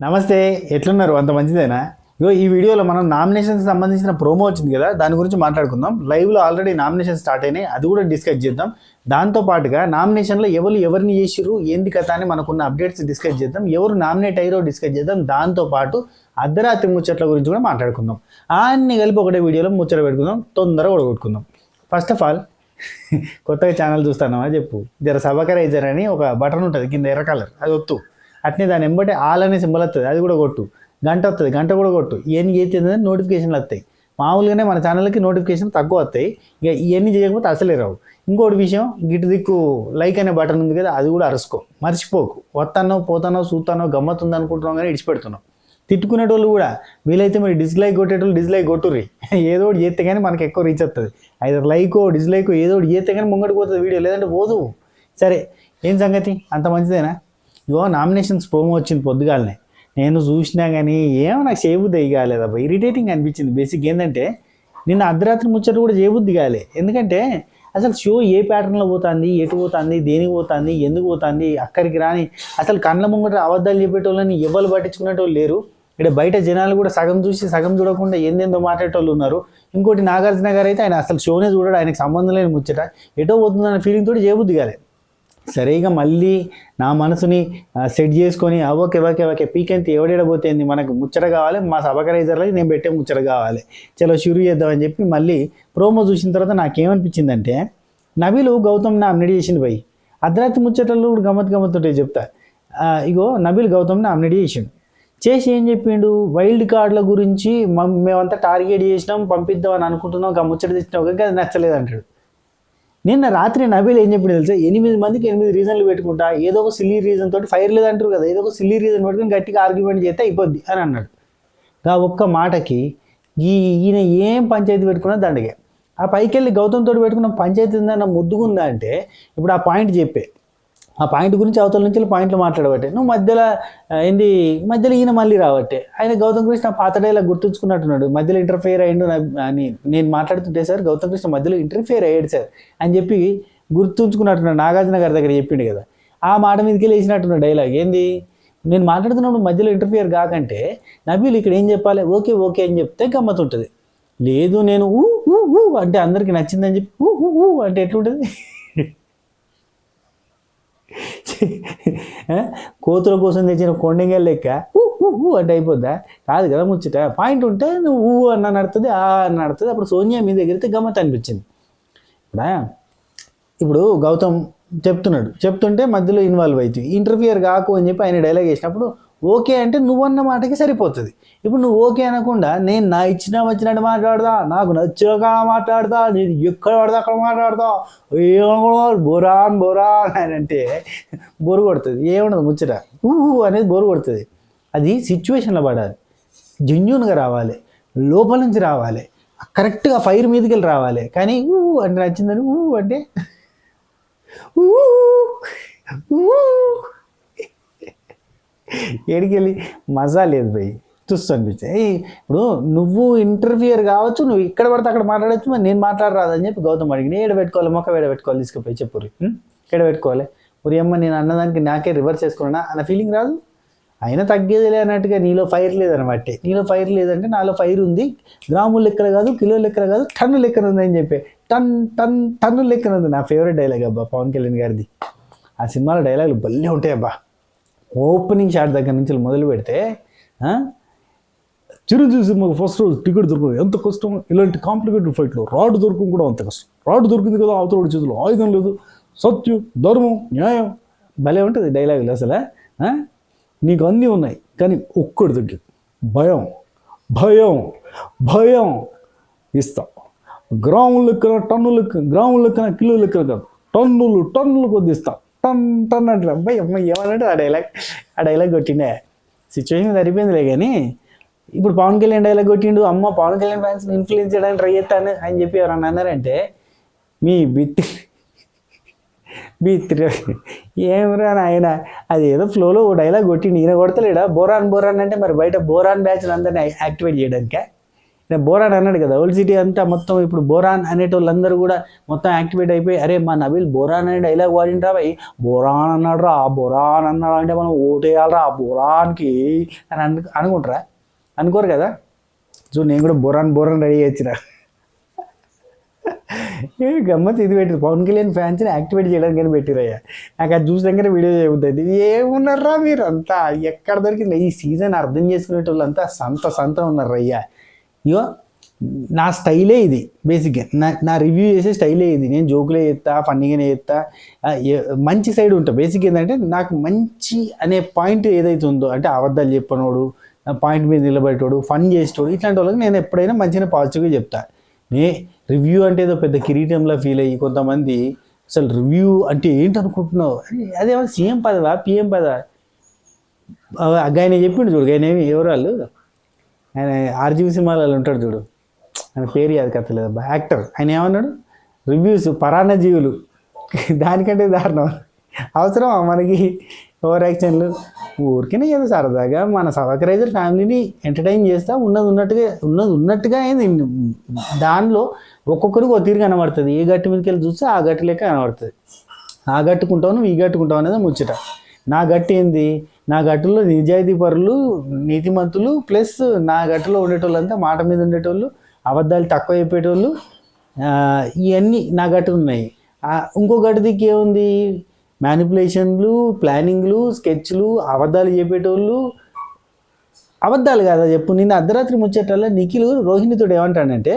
నమస్తే, ఎట్లున్నారు? అంత మంచిదేనా? ఇగో ఈ వీడియోలో మనం నామినేషన్స్ సంబంధించిన ప్రోమో వచ్చింది కదా, దాని గురించి మాట్లాడుకుందాం. లైవ్లో ఆల్రెడీ నామినేషన్ స్టార్ట్ అయినాయి, అది కూడా డిస్కస్ చేద్దాం. దాంతో పాటుగా నామినేషన్లో ఎవరిని చేసిర్రు, ఏంది కథ అని మనకున్న అప్డేట్స్ డిస్కస్ చేద్దాం. ఎవరు నామినేట్ అయ్యారో డిస్కస్ చేద్దాం. దాంతోపాటు అర్ధరాత్రి ముచ్చట్ల గురించి కూడా మాట్లాడుకుందాం. అన్ని కలిపి ఒకటే వీడియోలో ముచ్చట పెట్టుకుందాం, తొందరగా ఒడగొట్టుకుందాం. ఫస్ట్ ఆఫ్ ఆల్ కొత్తగా ఛానల్ చూస్తానమా చెప్పు, జర సబకరైజర్ అని ఒక బటన్ ఉంటుంది కింద ఎర్ర కలర్, అది వద్దు. అట్నే దాని ఎంబటే ఆల్ అనే సింబల్ వస్తుంది, అది కూడా కొట్టు. గంట వస్తుంది, గంట కూడా కొట్టు. ఇవన్నీ చేస్తే నోటిఫికేషన్లు వస్తాయి. మామూలుగానే మన ఛానల్కి నోటిఫికేషన్ తక్కువ వస్తాయి, ఇక ఇవన్నీ చేయకపోతే అసలే రావు. ఇంకోటి విషయం, గిట్టు దిక్కు లైక్ అనే బటన్ ఉంది కదా, అది కూడా అరుసుకో, మర్చిపోకు. వస్తానో పోతానో చూస్తానో గమ్మత్తుంది అనుకుంటున్నాం కానీ ఇడిచిపెడుతున్నాం. తిట్టుకునేటోళ్ళు కూడా వీలైతే మీరు డిస్లైక్ కొట్టేటోళ్ళు డిస్లైక్ కొట్టుర్రి. ఏదో ఒకటి చేస్తే కానీ మనకు ఎక్కువ రీచ్ వస్తుంది. అయితే లైకో డిస్లైకో ఏదో ఒకటి చేస్తే కానీ ముంగడికి పోతుంది వీడియో, లేదంటే పోదు. సరే, ఏం సంగతి? అంత మంచిదేనా? ఇగో నామినేషన్స్ ప్రోమో వచ్చింది పొద్దుగాలనే. నేను చూసినా కానీ ఏమో నాకు చేయబుద్ధి కాలేదబ్బా, ఇరిటేటింగ్ అనిపించింది. బేసిక్ ఏంటంటే నిన్న అర్ధరాత్రి ముచ్చట కూడా చేయబుద్ధి కాలే. ఎందుకంటే అసలు షో ఏ ప్యాటర్న్లో పోతుంది, ఎటు పోతుంది, దేనికి పోతుంది, ఎందుకు పోతుంది, అక్కడికి రాని అసలు కళ్ళ ముంగట అబద్ధాలు చెప్పేటోళ్ళని ఎవరు పట్టించుకునేటోళ్ళు లేరు. ఇక్కడ బయట జనాలు కూడా సగం చూసి సగం చూడకుండా ఏందేందో మాట్లాడేటోళ్ళు ఉన్నారు. ఇంకోటి నాగార్జున గారు అయితే ఆయన అసలు షోనే చూడడు, ఆయనకు సంబంధం లేని ముచ్చట, ఎటో పోతుందన్న ఫీలింగ్ తోటి చేయబుద్ధి కాలే. సరే, ఇక మళ్ళీ నా మనసుని సెట్ చేసుకొని ఓకే పీకెంత ఎవడేడబోతేంది, మనకు ముచ్చట కావాలి, మా సబకరైజర్లకి నేను పెట్టే ముచ్చట కావాలి, చలో షురూ చేద్దామని చెప్పి మళ్ళీ ప్రోమో చూసిన తర్వాత నాకేమనిపించిందంటే, నబీలు గౌతమ్ నామినేట్ చేసిండు పోయి. అర్ధరాత్రి ముచ్చటలు గమ్మత్తుంటే చెప్తా. ఇగో నబీల్ గౌతమ్ నామినేట్ చేసి ఏం చెప్పిండు, వైల్డ్ కార్డుల గురించి మేమంతా టార్గెట్ చేసినాం, పంపిద్దామని అనుకుంటున్నాం, ఒక ముచ్చట తెచ్చినాం, ఒక అది నచ్చలేదు అంటాడు. నిన్న రాత్రి నబీల్ ఏం చెప్పిండు తెలుసా, 8 మందికి 8 రీజన్లు పెట్టుకుంటా, ఏదో ఒక సిల్లీ రీజన్ తోటి ఫైర్ లేదంటారు కదా, ఏదో ఒక సిల్లీ రీజన్ పెట్టుకుని గట్టిగా ఆర్గ్యుమెంట్ చేస్తే అయిపోద్ది అని అన్నాడు. ఆ ఒక్క మాటకి ఈయన ఏం పంచాయతీ పెట్టుకున్నా దండగే. ఆ పైకి వెళ్ళి గౌతమ్ తోటి పెట్టుకున్న పంచాయతీ ఉందన్న ముద్దుగుందా అంటే, ఇప్పుడు ఆ పాయింట్ చెప్పే, ఆ పాయింట్ గురించి అవతల నుంచి పాయింట్లు మాట్లాడబట్టే నువ్వు మధ్యలో ఈయన మళ్ళీ రాబట్టే. ఆయన గౌతమ్ కృష్ణ పాత డైలాగ్ గుర్తుంచుకున్నట్టున్నాడు, మధ్యలో ఇంటర్ఫియర్ అయ్యిండు అని నేను మాట్లాడుతుంటే సార్ గౌతమ్ కృష్ణ మధ్యలో ఇంటర్ఫియర్ అయ్యాడు సార్ అని చెప్పి గుర్తుంచుకున్నట్టున్నాడు. నాగార్జున గారి దగ్గర చెప్పిండు కదా, ఆ మాట మీదకి వేసినట్టున్నాడు డైలాగ్. ఏంది, నేను మాట్లాడుతున్నప్పుడు మధ్యలో ఇంటర్ఫియర్ కాకంటే నబీల్ ఇక్కడ ఏం చెప్పాలి, ఓకే అని చెప్తే గమ్మతుంటుంది. లేదు నేను ఊ ఊ ఊ అంటే అందరికీ నచ్చిందని చెప్పి ఊ ఊ ఊ అంటే ఎట్లుంటుంది? కోతుల కోసం తెచ్చిన కొండంగా లెక్క అంటే అయిపోద్దా? కాదు కదా ముచ్చట. పాయింట్ ఉంటే నువ్వు ఊ అన్న నడుతుంది, ఆ అన్న నడుతుంది. అప్పుడు సోనియా మీద ఎగిరితే గమ్మత్ అనిపించింది. ఇప్పుడు గౌతమ్ చెప్తుంటే మధ్యలో ఇన్వాల్వ్ అవుతుంది, ఇంటర్ఫియర్ కాకు అని చెప్పి ఆయన డైలాగ్ వేసినప్పుడు ఓకే అంటే నువ్వన్న మాటకి సరిపోతుంది. ఇప్పుడు నువ్వు ఓకే అనకుండా నేను నా వచ్చినట్టు మాట్లాడదా, నాకు నచ్చగా మాట్లాడతా, నేను ఎక్కడ పడతా అక్కడ మాట్లాడతా, బోరాన్ అని అంటే బోరు కొడుతుంది. ఏముండదు ముచ్చట, అనేది బోరు కొడుతుంది. అది సిచ్యువేషన్లో పడాలి, జెన్యూన్గా రావాలి, లోపల నుంచి రావాలి, కరెక్ట్గా ఫైర్ మీదకి వెళ్ళి రావాలి. కానీ అంటే నచ్చిందని అంటే ఏడికెళ్ళి మజా లేదు భయ్, చూస్తూ అనిపించాయి. ఇప్పుడు నువ్వు ఇంటర్ఫియర్ కావచ్చు, నువ్వు ఇక్కడ పడితే అక్కడ మాట్లాడచ్చు, మరి నేను మాట్లాడరాదని చెప్పి గౌతమ్ అడిగి ఏడ పెట్టుకోవాలి, మొక్క పెట్టుకోవాలి, తీసుకుపోయి చెప్పుర్రి ఎక్కడ పెట్టుకోవాలి. ఉరి అమ్మ నేను అన్నదానికి నాకే రివర్స్ చేసుకున్నా అన్న ఫీలింగ్ రాదు. అయినా తగ్గేదిలే అన్నట్టుగా నీలో ఫైర్ లేదనమాట. నీలో ఫైర్ లేదంటే నాలో ఫైర్ ఉంది, గ్రాముల లెక్కన కాదు, కిలో లెక్కన కాదు, టన్ను లెక్కన ఉంది అని చెప్పి టన్ను లెక్కన ఉంది. నా ఫేవరెట్ డైలాగ్ అబ్బా పవన్ కళ్యాణ్ గారిది. ఆ సినిమాలో డైలాగులు భలే ఉంటాయి అబ్బా. ఓపెనింగ్ షాట్ దగ్గర నుంచి మొదలు పెడితే, చిరంజీవి సినిమాకు ఫస్ట్ రోజు టికెట్ దొరకదు ఎంత కష్టం, ఇలాంటి కాంప్లికేటెడ్ ఫైట్లో రాడ్ దొరకడం కూడా అంత కష్టం, రాడ్ దొరికింది కదా అవతల చేతిలో ఆయుధం లేదు, సత్యం ధర్మం న్యాయం. భలే ఉంటుంది డైలాగులు. అసలు నీకు అన్నీ ఉన్నాయి కానీ ఒక్కటి దగ్గర భయం భయం భయం ఇస్తా. గ్రాముల లెక్కన టన్నుల లెక్క, గ్రాముల లెక్కన కిలో లెక్కన కాదు, టన్నులు కొద్ది ఇస్తా, టన్ అంటే అబ్బాయి అమ్మాయి ఏమన్నట్టు ఆ డైలాగ్ కొట్టిండే. సిచ్యువేషన్ సరిపోయిందిలే. కానీ ఇప్పుడు పవన్ కళ్యాణ్ డైలాగ్ కొట్టిండు, అమ్మ పవన్ కళ్యాణ్ ఫ్యాన్స్ని ఇన్ఫ్లుయెన్స్ చేయడానికి ట్రై చేస్తాను అని చెప్పి ఎవరన్నా అన్నారంటే మీ బిత్తి ఏమరా ఆయన, అది ఏదో ఫ్లోలో ఓ డైలాగ్ కొట్టిండు, ఈయన కొడతలేడా బోరాన్ అంటే, మరి బయట బోరాన్ బ్యాచ్ అందరినీ యాక్టివేట్ చేయడానికే నేను బోరాన్ అన్నాడు కదా, ఓల్డ్ సిటీ అంతా మొత్తం ఇప్పుడు బోరాన్ అనేటోళ్ళందరూ కూడా మొత్తం యాక్టివేట్ అయిపోయి, అరే మా నబీల్ బోరాన్ అనే డైలాగ్ వాడిండ్రా భయ్, బోరాన్ అన్నాడు రా, బోరాన్ అన్నాడు అంటే మనం ఓటేయాలరా ఆ బోరాన్కి అని అనుకుంటారా? అనుకోరు కదా. సో నేను కూడా బోరాన్ రెడీ వచ్చిన. గమ్మత్ ఇది పెట్టిరు, పవన్ కళ్యాణ్ ఫ్యాన్స్ని యాక్టివేట్ చేయడానికి పెట్టిరయ్యా. నాకు అది చూసినాకనే వీడియో చెబుతుంది. ఏమున్నారా మీరు అంతా, ఎక్కడ దొరికింది ఈ సీజన్ అర్థం చేసుకునేటోళ్ళంతా సంత ఉన్నారయ్యా. ఇగో నా స్టైలే ఇది, బేసిక్గా నా రివ్యూ చేసే స్టైలే ఇది. నేను జోకులే చేస్తా, ఫన్నీగానే చేస్తా, మంచి సైడ్ ఉంటా. బేసిక్ ఏంటంటే నాకు మంచి అనే పాయింట్ ఏదైతే ఉందో, అంటే అబద్ధాలు చెప్పనోడు, పాయింట్ మీద నిలబెట్టోడు, ఫన్ చేసేటోడు, ఇట్లాంటి వాళ్ళకి నేను ఎప్పుడైనా మంచిగా పాజిటివ్గా చెప్తా. రివ్యూ అంటే ఏదో పెద్ద కిరీటంలా ఫీల్ అయ్యి కొంతమంది అసలు రివ్యూ అంటే ఏంటనుకుంటున్నావు, అదేమో సీఎం పదవా పిఎం పదవా? ఆయన చెప్పిండు చూడు, ఆయన ఎవరు వాళ్ళు, ఆయన ఆర్జీవి సినిమాలలో ఉంటాడు చూడు, ఆయన పేరు అది కథలేదు, యాక్టర్. ఆయన ఏమన్నాడు, రివ్యూస్ పరాన్న జీవులు, దానికంటే దారుణం. అవసరం మనకి ఓవర్ యాక్షన్లు? ఊరికనే ఏదో సరదాగా మన సబకరైజర్ ఫ్యామిలీని ఎంటర్టైన్ చేస్తా, ఉన్నది ఉన్నట్టుగా అయింది. దానిలో ఒక్కొక్కరికి ఒక తీరు కనబడుతుంది. ఏ గట్టు మీదకి వెళ్ళి చూస్తే ఆ గట్టు లెక్క కనబడుతుంది. ఆ గట్టుకుంటావు నువ్వు, ఈ గట్టుకుంటావు అనేది ముచ్చట. నా గట్టు ఏంది, నా గట్టులో నిజాయితీ పరులు, నీతిమంతులు, ప్లస్ నా గట్టులో ఉండేటోళ్ళు అంతా మాట మీద ఉండేటోళ్ళు, అబద్ధాలు తక్కువ చెప్పేటోళ్ళు, ఇవన్నీ నా గట్టు ఉన్నాయి. ఇంకో గట్టు దిక్కు ఏముంది, మ్యానిపులేషన్లు, ప్లానింగ్లు, స్కెచ్లు, అబద్ధాలు చెప్పేటోళ్ళు. అబద్ధాలు కాదా చెప్పు, నిన్న అర్ధరాత్రి ముచ్చేటల్లా నిఖిల్ రోహిణితో ఏమంటాడంటే,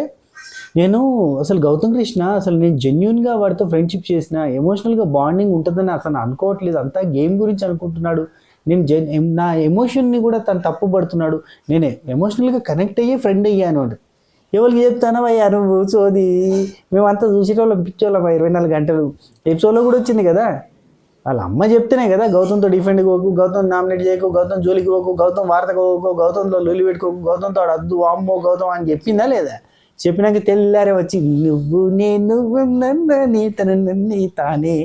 నేను అసలు గౌతమ్ కృష్ణ అసలు నేను జెన్యున్గా వాడితో ఫ్రెండ్షిప్ చేసిన, ఎమోషనల్గా బాండింగ్ ఉంటుందని అసలు అనుకోవట్లేదు, అంతా గేమ్ గురించి అనుకుంటున్నాడు, నేను నా ఎమోషన్ని కూడా తను తప్పు పడుతున్నాడు, నేనే ఎమోషనల్గా కనెక్ట్ అయ్యి ఫ్రెండ్ అయ్యాను. ఎవరికి చెప్తానో అయ్యా నువ్వు సోది, మేమంతా చూసేటోళ్ళం పిచ్చోళ్ళం 24 గంటలు. ఎపిసోడ్లో కూడా వచ్చింది కదా, వాళ్ళ అమ్మ చెప్తేనే కదా గౌతమ్తో డిఫెండ్ పోకు, గౌతమ్ నామినేట్ చేయకు, గౌతమ్ జోలికి పోకు, గౌతమ్ వార్తకు పోకు, గౌతంలో లొల్లి పెట్టుకోకు, గౌతంతో అద్దు అమ్మో గౌతమ్ అని చెప్పిందా లేదా? చెప్పినాక తెల్లారే వచ్చి నువ్వు నేను నీ తను నీ తానే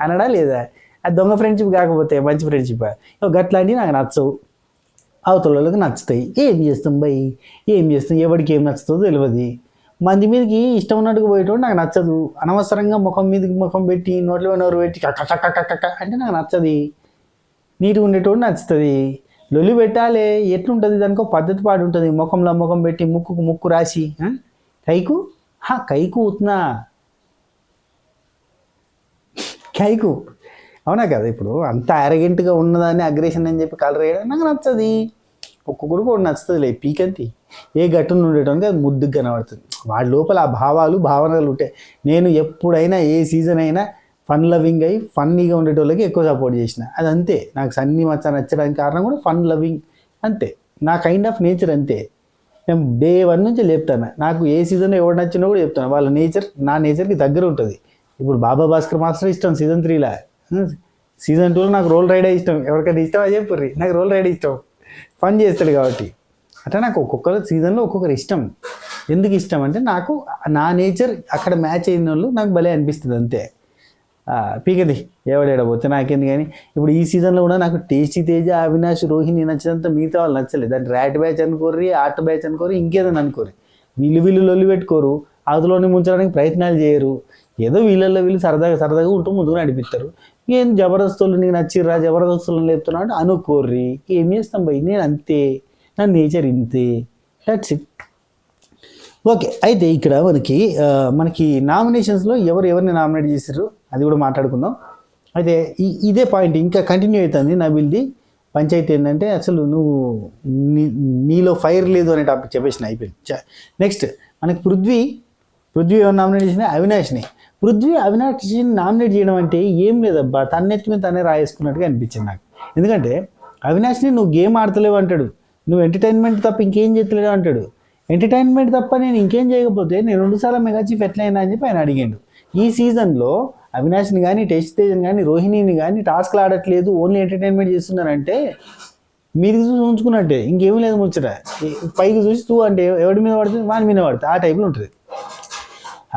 అనడా లేదా? అది దొంగ ఫ్రెండ్షిప్ కాకపోతే మంచి ఫ్రెండ్షిప్. గట్లాంటివి నాకు నచ్చవు, అవతల వాళ్ళకి నచ్చుతాయి. ఏం చేస్తాం భయ్, ఏం చేస్తాం, ఎవరికి ఏం నచ్చుతుందో తెలియదు. మంది మీదకి ఇష్టం ఉన్నట్టుగా పోయేటోడు నాకు నచ్చదు. అనవసరంగా ముఖం మీదకి ముఖం పెట్టి నోట్లో నోరు పెట్టి కక్క అంటే నాకు నచ్చది. నీట్గా ఉండేటోడు నచ్చుతుంది. లొల్లి పెట్టాలి, ఎట్లుంటుంది దానికో పద్ధతి పాటు ఉంటుంది. ముఖంలో ముఖం పెట్టి ముక్కుకు ముక్కు రాసి కైకు ఉత్నా కైకు అవునా కదా. ఇప్పుడు అంత అరగెంట్గా ఉన్నదాన్ని అగ్రెషన్ అని చెప్పి కలర్ వేయడం నాకు నచ్చది. ఒక్కొక్కరికి ఒకటి నచ్చుతుంది, పీకంతి ఏ గట్టును ఉండేటోనికి అది ముద్దుగా కనబడుతుంది. వాడి లోపల ఆ భావనలు ఉంటాయి. నేను ఎప్పుడైనా ఏ సీజన్ అయినా ఫన్ లవింగ్ అయ్యి ఫన్నీగా ఉండేటోళ్ళకి ఎక్కువ సపోర్ట్ చేసిన, అది అంతే. నాకు సన్నీ మచ్చ నచ్చడానికి కారణం కూడా ఫన్ లవింగ్ అంతే, నా కైండ్ ఆఫ్ నేచర్ అంతే. నేను డే 1 నుంచి చెప్తాను, నాకు ఏ సీజన్లో ఎవరు నచ్చినా కూడా చెప్తాను. వాళ్ళ నేచర్ నా నేచర్కి దగ్గర ఉంటుంది. ఇప్పుడు బాబా భాస్కర్ మాస్టర్ ఇష్టం సీజన్ 3లా, సీజన్ 2లో నాకు రోల్ రైడే ఇష్టం. ఎవరికైనా ఇష్టం అది చెప్పుర్రి, నాకు రోల్ రైడే ఇష్టం, ఫన్ చేస్తాడు కాబట్టి. అట్లా నాకు ఒక్కొక్కరు సీజన్లో ఒక్కొక్కరు ఇష్టం. ఎందుకు ఇష్టం అంటే నాకు నా నేచర్ అక్కడ మ్యాచ్ అయిన వాళ్ళు నాకు భలే అనిపిస్తుంది అంతే. పీకది ఎవడేడబోతే నాకేంది. కానీ ఇప్పుడు ఈ సీజన్లో కూడా నాకు టేస్టీ తేజ, అవినాష్, రోహిణి నచ్చినంత మిగతా వాళ్ళు నచ్చలేదు. దాన్ని ర్యాట్ బ్యాచ్ అనుకోర్రి, ఆర్ట్ బ్యాచ్ అనుకోరు, ఇంకేదని అనుకోరు. వీళ్ళు లొల్లి పెట్టుకోరు, అందులోనే ముంచడానికి ప్రయత్నాలు చేయరు. ఏదో వీళ్ళు సరదాగా ఉంటూ ముందుకు నడిపిస్తారు. ఏం జబర్దస్తులు నీకు నచ్చిర్రా, జబర్దస్తులను లేపుతున్నా అంటే అనుకోర్రి. ఏం చేస్తాం భయ్, నేను అంతే, నా నేచర్ ఇంతే, దట్స్ ఇట్. ఓకే, అయితే ఇక్కడ మనకి నామినేషన్స్లో ఎవరిని నామినేట్ చేశారు అది కూడా మాట్లాడుకుందాం. అయితే ఇదే పాయింట్ ఇంకా కంటిన్యూ అవుతుంది. నబీల్ది పంచాయతీ ఏంటంటే అసలు నువ్వు నీలో ఫైర్ లేదు అనే టాపిక్ చెప్పేసిన, అయిపోయింది. నెక్స్ట్ మనకి పృథ్వీ ఎవరు నామినేట్ చేసిన, అవినాష్ని. అవినాష్ని నామినేట్ చేయడం అంటే ఏం లేదబ్బా, తన్నెత్తి మీద తనే రాయేసుకున్నట్టుగా అనిపించింది నాకు. ఎందుకంటే అవినాష్ని నువ్వు గేమ్ ఆడతలేవు అంటాడు, నువ్వు ఎంటర్టైన్మెంట్ తప్ప ఇంకేం చేస్తలేవు అంటాడు. ఎంటర్టైన్మెంట్ తప్ప నేను ఇంకేం చేయకపోతే నేను 2 సార్లు మెగా చీఫ్ ఎట్లా అయినా అని చెప్పి ఆయన అడిగాడు. ఈ సీజన్లో అవినాష్ని కానీ, టెస్ట్ తేజని కానీ, రోహిణిని కానీ టాస్క్లు ఆడట్లేదు, ఓన్లీ ఎంటర్టైన్మెంట్ చేస్తున్నారంటే మీది చూసి ఉంచుకున్నట్టే, ఇంకేమీ లేదు ముచ్చట. పైకి చూసి తూ అంటే ఎవడి మీద పడుతుంది, వాని మీద పడుతుంది, ఆ టైప్లో ఉంటుంది.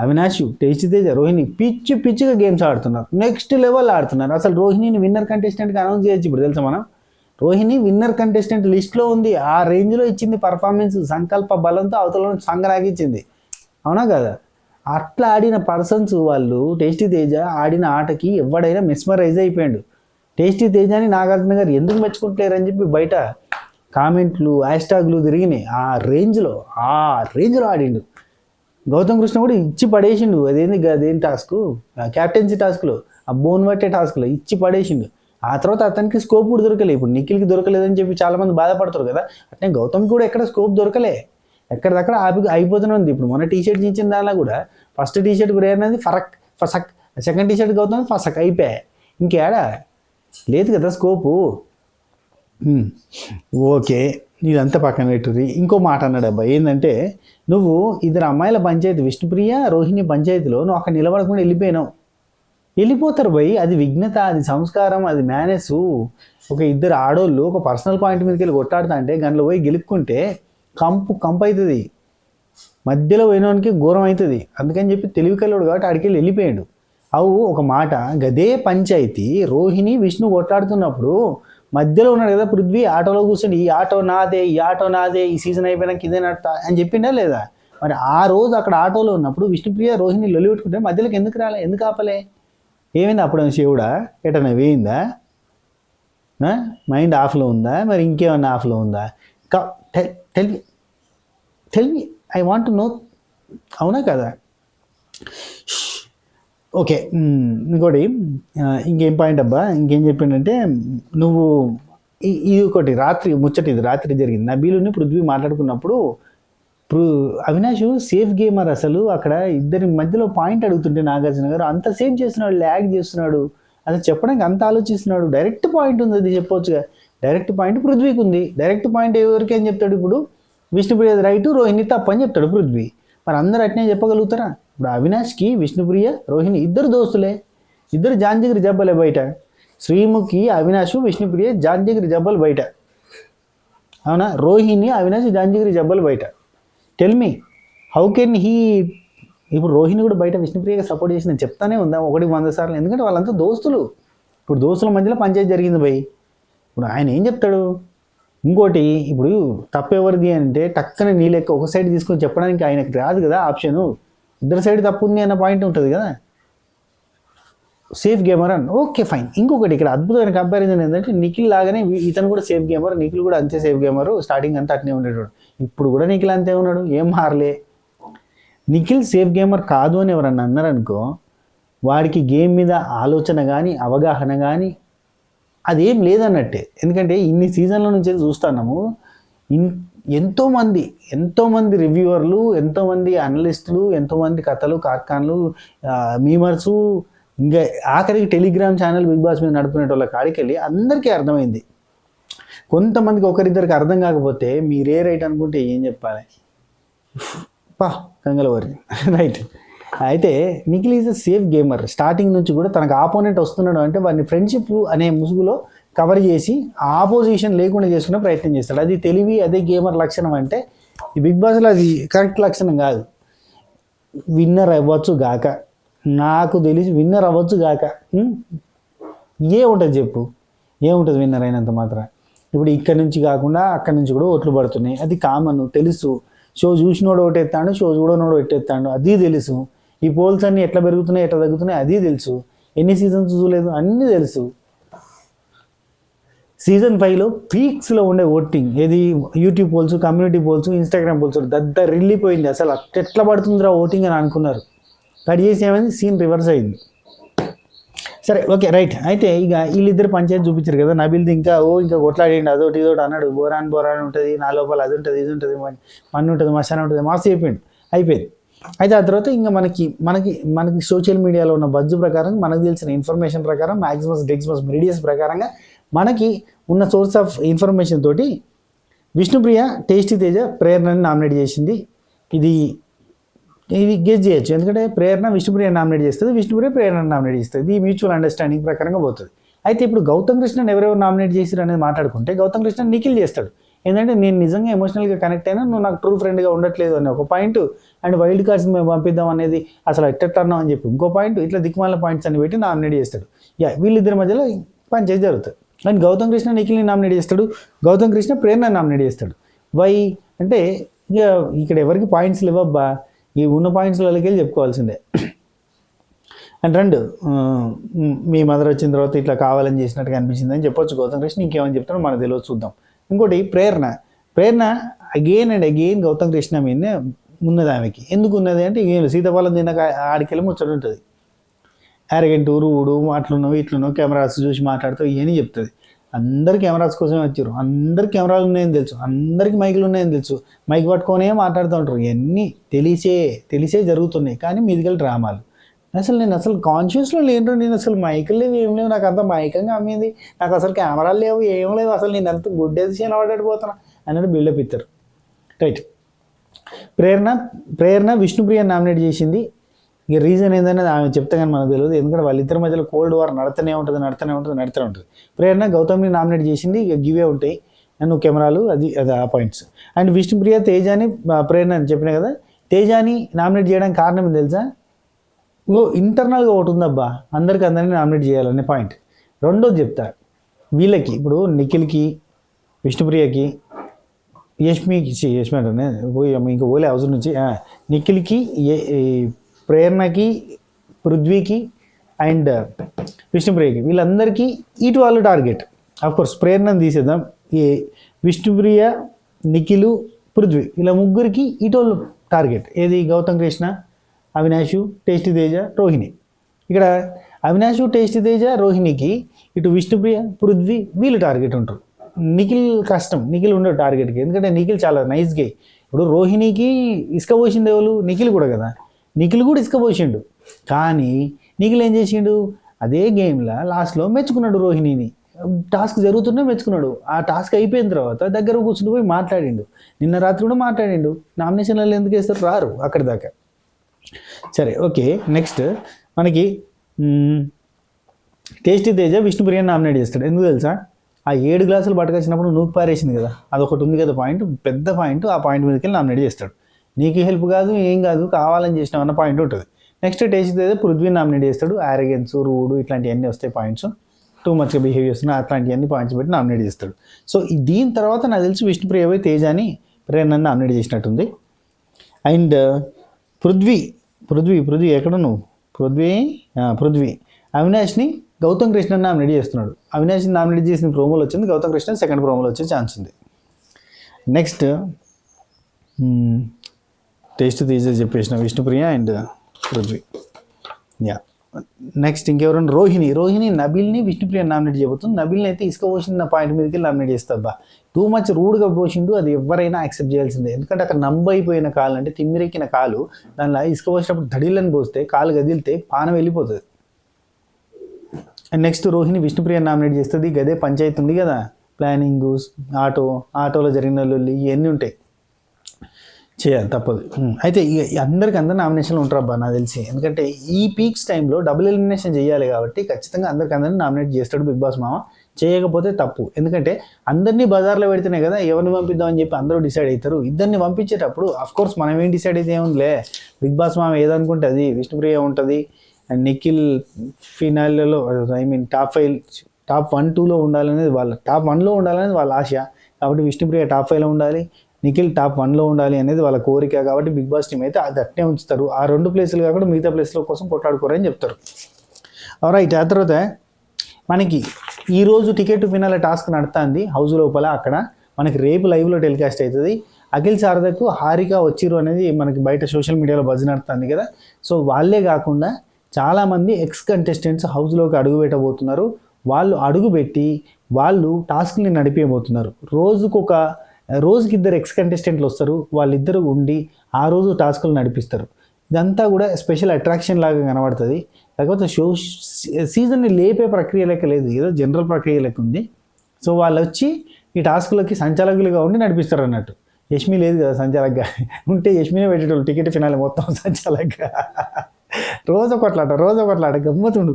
అవినాష్, టేస్ట్ తేజ, రోహిణి పిచ్చిగా గేమ్స్ ఆడుతున్నారు, నెక్స్ట్ లెవెల్ ఆడుతున్నారు. అసలు రోహిణిని విన్నర్ కంటెస్టెంట్గా అనౌన్స్ చేయొచ్చు ఇప్పుడు, తెలుసా మనం రోహిణి విన్నర్ కంటెస్టెంట్ లిస్ట్లో ఉంది. ఆ రేంజ్లో ఇచ్చింది పర్ఫార్మెన్స్, సంకల్ప బలంతో అవతల సంగరాగిచ్చింది. అవునా కదా? అట్లా ఆడిన పర్సన్స్ వాళ్ళు. టేస్టీ తేజ ఆడిన ఆటకి ఎవడైనా మెస్మరైజ్ అయిపోయాడు. టేస్టీ తేజని నాగార్జున గారు ఎందుకు మెచ్చుకుంటలేరని చెప్పి బయట కామెంట్లు హ్యాష్ట్యాగ్లు తిరిగినాయి. ఆ రేంజ్లో ఆడిండు. గౌతమ్ కృష్ణ కూడా ఇచ్చి పడేసిండు. అదేం టాస్క్, క్యాప్టెన్సీ టాస్క్లో, ఆ బోన్ పట్టే టాస్క్లో ఇచ్చి పడేసిండు. ఆ తర్వాత అతనికి స్కోప్ కూడా దొరకలే. ఇప్పుడు నిఖిల్కి దొరకలేదని చెప్పి చాలామంది బాధపడతారు కదా, అట్నే గౌతమ్కి కూడా ఎక్కడ స్కోప్ దొరకలే. ఎక్కడిదక్కడ అయిపోతూనే ఉంది. ఇప్పుడు మొన్న టీషర్ట్ ఇచ్చిన దానిలో కూడా ఫస్ట్ టీషర్ట్ ప్రేరణది ఫసక్, సెకండ్ టీషర్ట్ గౌతమ్ ఫసక్ అయిపోయాయి. ఇంకేడా లేదు కదా స్కోపు. ఓకే, ఇదంతా పక్కన పెట్టుర్రి. ఇంకో మాట అన్నాడు అబ్బాయి, ఏంటంటే నువ్వు ఇద్దరు అమ్మాయిల పంచాయతీ, విష్ణుప్రియ రోహిణి పంచాయతీలో నువ్వు అక్కడ నిలబడకుండా వెళ్ళిపోతారు భయ్. అది విఘ్నత, అది సంస్కారం, అది మేనెస్. ఒక ఇద్దరు ఆడోళ్ళు ఒక పర్సనల్ పాయింట్ మీదకి వెళ్ళి కొట్టాడుతా అంటే గంటలో పోయి గెలుక్కుంటే కంపు అవుతుంది, మధ్యలో పోయినోనికి ఘోరం అవుతుంది. అందుకని చెప్పి తెలివి కల్లోడు కాబట్టి ఆడికి వెళ్ళిపోయాడు. ఒక మాట, గదే పంచాయతీ రోహిణి విష్ణు కొట్లాడుతున్నప్పుడు మధ్యలో ఉన్నాడు కదా పృథ్వీ, ఆటోలో కూర్చొని ఈ ఆటో నాదే, ఈ సీజన్ అయిపోయినాక ఇదే నడతా అని చెప్పిందా లేదా? మరి ఆ రోజు అక్కడ ఆటోలో ఉన్నప్పుడు విష్ణుప్రియ రోహిణి లొల్లి పెట్టుకుంటే మధ్యలోకి ఎందుకు ఆపలే? ఏమైంది? అప్పుడు శివుడా ఎటన్నా వేయిందా? మైండ్ ఆఫ్లో ఉందా? మరి ఇంకేమన్నా ఆఫ్లో ఉందా? Tell me, I want to know. అవునా కదా? ఓకే, ఇంకోటి ఇంకేం పాయింట్ అబ్బా, ఇంకేం చెప్పిండంటే నువ్వు ఇది ఒకటి రాత్రి జరిగింది. నబీలుని పృథ్వీ మాట్లాడుకున్నప్పుడు అవినాష్ సేఫ్ గేమర్. అసలు అక్కడ ఇద్దరి మధ్యలో పాయింట్ అడుగుతుంటే నాగార్జున గారు అంత సేఫ్ చేస్తున్నాడు, ల్యాగ్ చేస్తున్నాడు, అసలు చెప్పడానికి అంత ఆలోచిస్తున్నాడు. డైరెక్ట్ పాయింట్ ఉంది, అది చెప్పవచ్చుగా. డైరెక్ట్ పాయింట్ పృథ్వీకి ఉంది. డైరెక్ట్ పాయింట్ ఎవరికి అని చెప్తాడు? ఇప్పుడు విష్ణుప్రియ రైటు, రోహిణి తప్పు అని చెప్తాడు పృథ్వీ. మరి అందరూ అట్నే చెప్పగలుగుతారా? ఇప్పుడు అవినాష్కి విష్ణుప్రియ రోహిణి ఇద్దరు దోస్తులే, ఇద్దరు జాంజిగిరి జబ్బలే బయట. శ్రీముఖి అవినాష్ విష్ణుప్రియ జాంజిగిరి జబ్బలు బయట. అవునా? రోహిణి అవినాష్ జాంజిగిరి జబ్బలు బయట. Tell me, how can he? ఇప్పుడు రోహిణి కూడా బయట విష్ణుప్రియగా సపోర్ట్ చేసి నేను చెప్తానే ఉందా 100 సార్లు. ఎందుకంటే వాళ్ళంతా దోస్తులు. ఇప్పుడు దోస్తుల మధ్యలో పంచాయతీ జరిగింది భయ్. ఇప్పుడు ఆయన ఏం చెప్తాడు? ఇంకోటి, ఇప్పుడు తప్పెవరిది అంటే టక్కన నీ లెక్క ఒక సైడ్ తీసుకొని చెప్పడానికి ఆయనకి రాదు కదా ఆప్షను. ఇద్దరు సైడ్ తప్పు ఉంది అన్న పాయింట్ ఉంటుంది కదా. సేఫ్ గేమర్ అని ఓకే ఫైన్. ఇంకొకటి ఇక్కడ అద్భుతమైన కంపారిజన్ ఏంటంటే నిఖిల్ లాగానే ఇతను కూడా సేఫ్ గేమర్, నిఖిల్ కూడా అంతే సేఫ్ గేమర్. స్టార్టింగ్ అంతా అట్నే ఉండేవాడు, ఇప్పుడు కూడా నిఖిల్ అంతే ఉన్నాడు, ఏం మారలే. నిఖిల్ సేఫ్ గేమర్ కాదు అని ఎవరన్నా అన్నారనుకో, వాడికి గేమ్ మీద ఆలోచన కానీ అవగాహన కానీ అదేం లేదన్నట్టే. ఎందుకంటే ఇన్ని సీజన్ల నుంచి చూస్తున్నాము, ఎంతోమంది రివ్యూవర్లు, ఎంతోమంది అనలిస్టులు, ఎంతోమంది కథలు కార్ఖాన్లు, మీమర్సు, ఇంకా ఆఖరికి టెలిగ్రామ్ ఛానల్ బిగ్ బాస్ మీద నడుపుకునే వాళ్ళ కాడికి వెళ్ళి అందరికీ అర్థమైంది. కొంతమందికి ఒకరిద్దరికి అర్థం కాకపోతే మీరే రైట్ అనుకుంటే ఏం చెప్పాలి? కంగలవరి రైట్. అయితే Nikhil is a safe gamer. Starting నుంచి కూడా తనకు ఆపోనెంట్ వస్తున్నాడు అంటే వాడిని ఫ్రెండ్షిప్ అనే ముసుగులో కవర్ చేసి ఆపోజిషన్ లేకుండా చేసుకునే ప్రయత్నం చేస్తాడు. అది తెలివి, అదే గేమర్ లక్షణం. అంటే ఈ బిగ్ బాస్లో అది కరెక్ట్ లక్షణం కాదు. విన్నర్ అవ్వచ్చు గాక, నాకు తెలిసి విన్నర్ అవ్వచ్చు గాక ఏముంటుంది చెప్పు? ఏముంటుంది విన్నర్ అయినంత మాత్రం? ఇప్పుడు ఇక్కడ నుంచి కాకుండా అక్కడి నుంచి కూడా ఓట్లు పడుతున్నాయి, అది కామన్ తెలుసు. షో చూసినోడు ఒకటి ఎత్తాడు, షో చూడనోడు ఒకటి ఎత్తాడు, అది తెలుసు. ఈ పోల్స్ అన్నీ ఎట్లా పెరుగుతున్నాయి, ఎట్లా తగ్గుతున్నాయి అది తెలుసు. ఎన్ని సీజన్స్ చూడలేదు అన్నీ తెలుసు. సీజన్ 5లో పీక్స్లో ఉండే ఓటింగ్ ఏది YouTube polls, community polls, Instagram polls వెళ్ళిపోయింది. అసలు ఎట్లా పడుతుందిరా ఓటింగ్ అని అనుకున్నారు. కట్ చేసి ఏమైంది, సీన్ రివర్స్ అయింది. సరే ఓకే రైట్. అయితే ఇక వీళ్ళిద్దరు పంచాయతీ చూపించారు కదా. నబీల్ది ఇంకా కొట్లాడిండి, అదొకటి ఇదోటి అన్నాడు. బోరాన్ ఉంటుంది, నా లోపల అది ఉంటుంది, ఇది ఉంటుంది, మన్ను ఉంటుంది, మసాలా ఉంటుంది, మాస్ చెప్పిండు, అయిపోయింది. అయితే ఆ తర్వాత ఇంకా మనకి సోషల్ మీడియాలో ఉన్న బజ్జు ప్రకారం, మనకు తెలిసిన ఇన్ఫర్మేషన్ ప్రకారం, మ్యాక్సిమస్ మీడియాస్ ప్రకారంగా మనకి ఉన్న సోర్స్ ఆఫ్ ఇన్ఫర్మేషన్ తోటి విష్ణుప్రియ టేస్టీ తేజ ప్రేరణని నామినేట్ చేసింది. ఇది గెస్ చేయొచ్చు, ఎందుకంటే ప్రేరణ విష్ణుప్రియ నామినేట్ చేస్తుంది, విష్ణుప్రియ ప్రేరణ నామినేట్ చేస్తుంది. ఇది మ్యూచువల్ అండర్స్టాండింగ్ ప్రకారంగా పోతుంది. అయితే ఇప్పుడు గౌతమ్ కృష్ణన్ ఎవరెవరు నామినేట్ చేశారు అనేది మాట్లాడుకుంటే గౌతమ్ కృష్ణ నిఖిల్ చేస్తాడు. ఏంటంటే నేను నిజంగా ఎమోషనల్గా కనెక్ట్ అయినా, నువ్వు నాకు ట్రూ ఫ్రెండ్గా ఉండట్లేదు అనే ఒక పాయింట్, అండ్ వైల్డ్ కార్డ్స్ మేము పంపిద్దాం అనేది అసలు ఎట్టన్నాం అని చెప్పి ఇంకో పాయింట్, ఇట్లా దిక్కుమాల పాయింట్స్ అని పెట్టి నామినేట్ చేస్తాడు. వీళ్ళిద్దరి మధ్యలో పంచాయతీ జరుగుతుంది. అండ్ గౌతమ్ కృష్ణ నిఖిల్ని నామినేట్ చేస్తాడు, గౌతమ్ కృష్ణ ప్రేరణ నామినేట్ చేస్తాడు. వై అంటే ఇక ఇక్కడ ఎవరికి పాయింట్స్ లేవబ్బా, ఈ ఉన్న పాయింట్స్లకి వెళ్ళి చెప్పుకోవాల్సిందే. అండ్ రెండు మీ మదర్ వచ్చిన తర్వాత ఇట్లా కావాలని చేసినట్టుగా అనిపించింది అని చెప్పొచ్చు గౌతమ్ కృష్ణ. ఇంకేమని చెప్తాడో మనకు తెలియదు, చూద్దాం. ఇంకోటి Prerana again and again Gautam Krishna మీదనే ఉన్నది ఆమెకి. ఎందుకు ఉన్నది అంటే సీతాఫలం తినక ఆడికెళ్ళి ముచ్చట ఉంటుంది. అరగంట రూడు అట్లున్నావు ఇట్లున్నావు కెమెరాస్ చూసి మాట్లాడుతూ ఇవన్నీ చెప్తుంది. అందరు కెమెరాస్ కోసమే వచ్చారు, అందరు కెమెరాలు ఉన్నాయని తెలుసు, అందరికి మైకులు ఉన్నాయని తెలుసు, మైక్ పట్టుకొనే మాట్లాడుతూ ఉంటారు. ఇవన్నీ తెలిసే జరుగుతున్నాయి, కానీ మీదికెళ్ళి డ్రామాలు. నేను అసలు కాన్షియస్లో లేను, నేను అసలు మైకులు లేవు ఏం లేవు, నాకు అంత మైకంగా అమ్మింది, నాకు అసలు కెమెరాలు లేవు ఏం లేవు, అసలు నేను అంత గుడ్డేసి ఆడాడిపోతున్నా అన్నట్టు బిల్డప్ ఇస్తారు. రైట్. ప్రేరణ విష్ణుప్రియ నామినేట్ చేసింది. ఇక రీజన్ ఏంటనేది ఆమె చెప్తే కానీ మనకు తెలియదు, ఎందుకంటే వాళ్ళిద్దరి మధ్యలో కోల్డ్ వార్ నడుతూనే ఉంటుంది. ప్రేరణ గౌతమ్ని నామినేట్ చేసింది. ఇక గివే ఉంటాయి నువ్వు కెమెరాలు, అది ఆ పాయింట్స్. అండ్ విష్ణుప్రియ తేజాని ప్రేరణ అని చెప్పినా కదా, తేజాని నామినేట్ చేయడానికి కారణం ఏం తెలుసా? ఇంటర్నల్గా ఒకటి ఉందబ్బా, అందరినీ నామినేట్ చేయాలనే పాయింట్. రెండోది చెప్తా, వీళ్ళకి ఇప్పుడు నిఖిల్కి, విష్ణుప్రియకి, యష్మి అంటానే ఇంకా ఓలే అవసరం నుంచి నిఖిల్కి, ప్రేరణకి, పృథ్వీకి అండ్ విష్ణుప్రియకి, వీళ్ళందరికీ ఇటు వాళ్ళు టార్గెట్. ఆఫ్కోర్స్ ప్రేరణను తీసేద్దాం. ఈ విష్ణుప్రియ, నిఖిలు, పృథ్వీ ఇలా ముగ్గురికి ఇటు వాళ్ళు టార్గెట్. ఏది? గౌతమ్ కృష్ణ, అవినాషు, టేస్టీ తేజ, రోహిణి. ఇక్కడ అవినాషు, టేస్టీ తేజ, రోహిణికి ఇటు విష్ణుప్రియ, పృథ్వీ వీళ్ళు టార్గెట్ ఉంటారు. నిఖిల్ కష్టం, నిఖిల్ ఉండడు టార్గెట్కి, ఎందుకంటే నిఖిల్ చాలా నైస్ గే. ఇప్పుడు రోహిణికి ఇసుక పోసింది ఎవరు? నిఖిల్ కూడా కదా. నిఖిల్ కూడా ఇసుక పోసిండు, కానీ నిఖిల్ ఏం చేసిండు? అదే గేమ్లో లాస్ట్లో మెచ్చుకున్నాడు రోహిణిని. టాస్క్ జరుగుతున్నా మెచ్చుకున్నాడు. ఆ టాస్క్ అయిపోయిన తర్వాత దగ్గర కూర్చుని పోయి మాట్లాడిండు. నిన్న రాత్రి కూడా మాట్లాడిండు. నామినేషన్లలో ఎందుకు వేస్తారు? రారు అక్కడి దాకా. సరే, ఓకే. నెక్స్ట్ మనకి టేస్టీ తేజ విష్ణుప్రియని నామినేట్ చేస్తాడు. ఎందుకు తెలుసా? ఆ 7 గ్లాసులు పట్టుకొచ్చినప్పుడు నూకు పారేసింది కదా, అదొకటి ఉంది కదా పాయింట్, పెద్ద పాయింట్. ఆ పాయింట్ మీదకి వెళ్ళి నామినేట్ చేస్తాడు. నీకు హెల్ప్ కాదు, ఏం కాదు, కావాలని చేసినావు అన్న పాయింట్ ఉంటుంది. నెక్స్ట్ టేస్ట్ అయితే పృథ్వీని నామినేట్ చేస్తాడు. ఆరగెన్స్, రూడు ఇట్లాంటివన్నీ వస్తాయి పాయింట్స్. టూ మచ్గా బిహేవ్ చేస్తున్నా అట్లాంటివన్నీ పాయింట్స్ పెట్టి నామినేట్ చేస్తాడు. సో దీని తర్వాత నాకు తెలిసి విష్ణుప్రియ పోయి తేజాని ప్రేరణని నామినేట్ చేసినట్టుంది. అండ్ పృథ్వీ ఎక్కడ నువ్వు? పృథ్వీ అవినాష్ని గౌతమ్ కృష్ణని నామినేట్ చేస్తున్నాడు. అవినాష్ని నామినేట్ చేసిన ప్రోమోలో వచ్చింది, గౌతమ్ కృష్ణ సెకండ్ ప్రోమోలో వచ్చే ఛాన్స్ ఉంది. నెక్స్ట్ టేస్ట్ తీసే చెప్పేసిన విష్ణుప్రియ అండ్ పృథ్వీ. నెక్స్ట్ ఇంకెవరైనా రోహిణి నబిల్ని విష్ణుప్రియ నామినేట్ చేయబోతుంది. నబిల్ని అయితే ఇసుక పోసిన పాయింట్ మీదకి నామినేట్ చేస్తాబ్బా. టూ మచ్ రూడ్గా పోసిండు, అది ఎవరైనా యాక్సెప్ట్ చేయాల్సిందే. ఎందుకంటే అక్కడ నంబైపోయిన కాలు, అంటే తిమ్మిరెక్కిన కాలు, దానిలో ఇసుక పోసినప్పుడు దడిలని పోస్తే కాలు కదిలితే పానం వెళ్ళిపోతుంది. And next Rohini Vishnupriya nominate చేస్తుంది. గదే పంచాయతీ ఉంది కదా, ప్లానింగ్, ఆటోలో జరిగిన లొల్లి ఇవన్నీ ఉంటాయి, చేయాలి తప్పదు. అయితే అందరికి నామినేషన్లు ఉంటారబ్బా నాకు తెలిసి. ఎందుకంటే ఈ పీక్స్ టైంలో డబుల్ ఎలిమినేషన్ చేయాలి కాబట్టి ఖచ్చితంగా అందరినీ నామినేట్ చేస్తాడు బిగ్ బాస్ మామ. చేయకపోతే తప్పు, ఎందుకంటే అందరినీ బజార్లో పెడితేనే కదా ఎవరిని పంపిద్దామని చెప్పి అందరూ డిసైడ్ అవుతారు. ఇద్దరిని పంపించేటప్పుడు అఫ్కోర్స్ మనం ఏం డిసైడ్ అయితే ఏముందిలే, బిగ్ బాస్ మామ ఏదనుకుంటే అది. విష్ణుప్రియ ఉంటుంది, అండ్ నిఖిల్ ఫినాల్లో టాప్ 1, 2లో ఉండాలనేది వాళ్ళ, టాప్ 1లో ఉండాలనేది వాళ్ళ ఆశ. కాబట్టి విష్ణుప్రియ టాప్ 5లో ఉండాలి, నిఖిల్ టాప్ 1లో ఉండాలి అనేది వాళ్ళ కోరిక. కాబట్టి బిగ్ బాస్ టీం అయితే అది అట్నే ఉంచుతారు. ఆ 2 ప్లేసులు కాకుండా మిగతా ప్లేస్ల కోసం కొట్లాడుకోరని చెప్తారు. రైట్. ఆ తర్వాత మనకి ఈరోజు టికెట్ ఫినాల టాస్క్ నడుతుంది హౌస్ లోపల. అక్కడ మనకి రేపు లైవ్లో టెలికాస్ట్ అవుతుంది. అఖిల్ శారదకు హారిక వచ్చిరు అనేది మనకి బయట సోషల్ మీడియాలో బజ్ నడుతుంది కదా. సో వాళ్ళే కాకుండా చాలామంది ఎక్స్ కంటెస్టెంట్స్ హౌస్లోకి అడుగుపెట్టబోతున్నారు. వాళ్ళు అడుగుపెట్టి వాళ్ళు టాస్క్ని నడిపేయబోతున్నారు. రోజుకి 2 ఎక్స్ కంటెస్టెంట్లు వస్తారు, వాళ్ళిద్దరు ఉండి ఆ రోజు టాస్కులు నడిపిస్తారు. ఇదంతా కూడా స్పెషల్ అట్రాక్షన్ లాగా కనబడుతుంది. కాకపోతే సీజన్ని లేపే ప్రక్రియ లెక్క లేదు, ఏదో జనరల్ ప్రక్రియ లెక్క ఉంది. సో వాళ్ళు వచ్చి ఈ టాస్కులకి సంచాలకులుగా ఉండి నడిపిస్తారు అన్నట్టు. యష్మి లేదు కదా సంచాలకుగా, ఉంటే యష్మినే పెట్టేటోళ్ళు టికెట్ ఫినాలి మొత్తం సంచాలకుగా. రోజు ఒకట్లాట గమ్మతుండు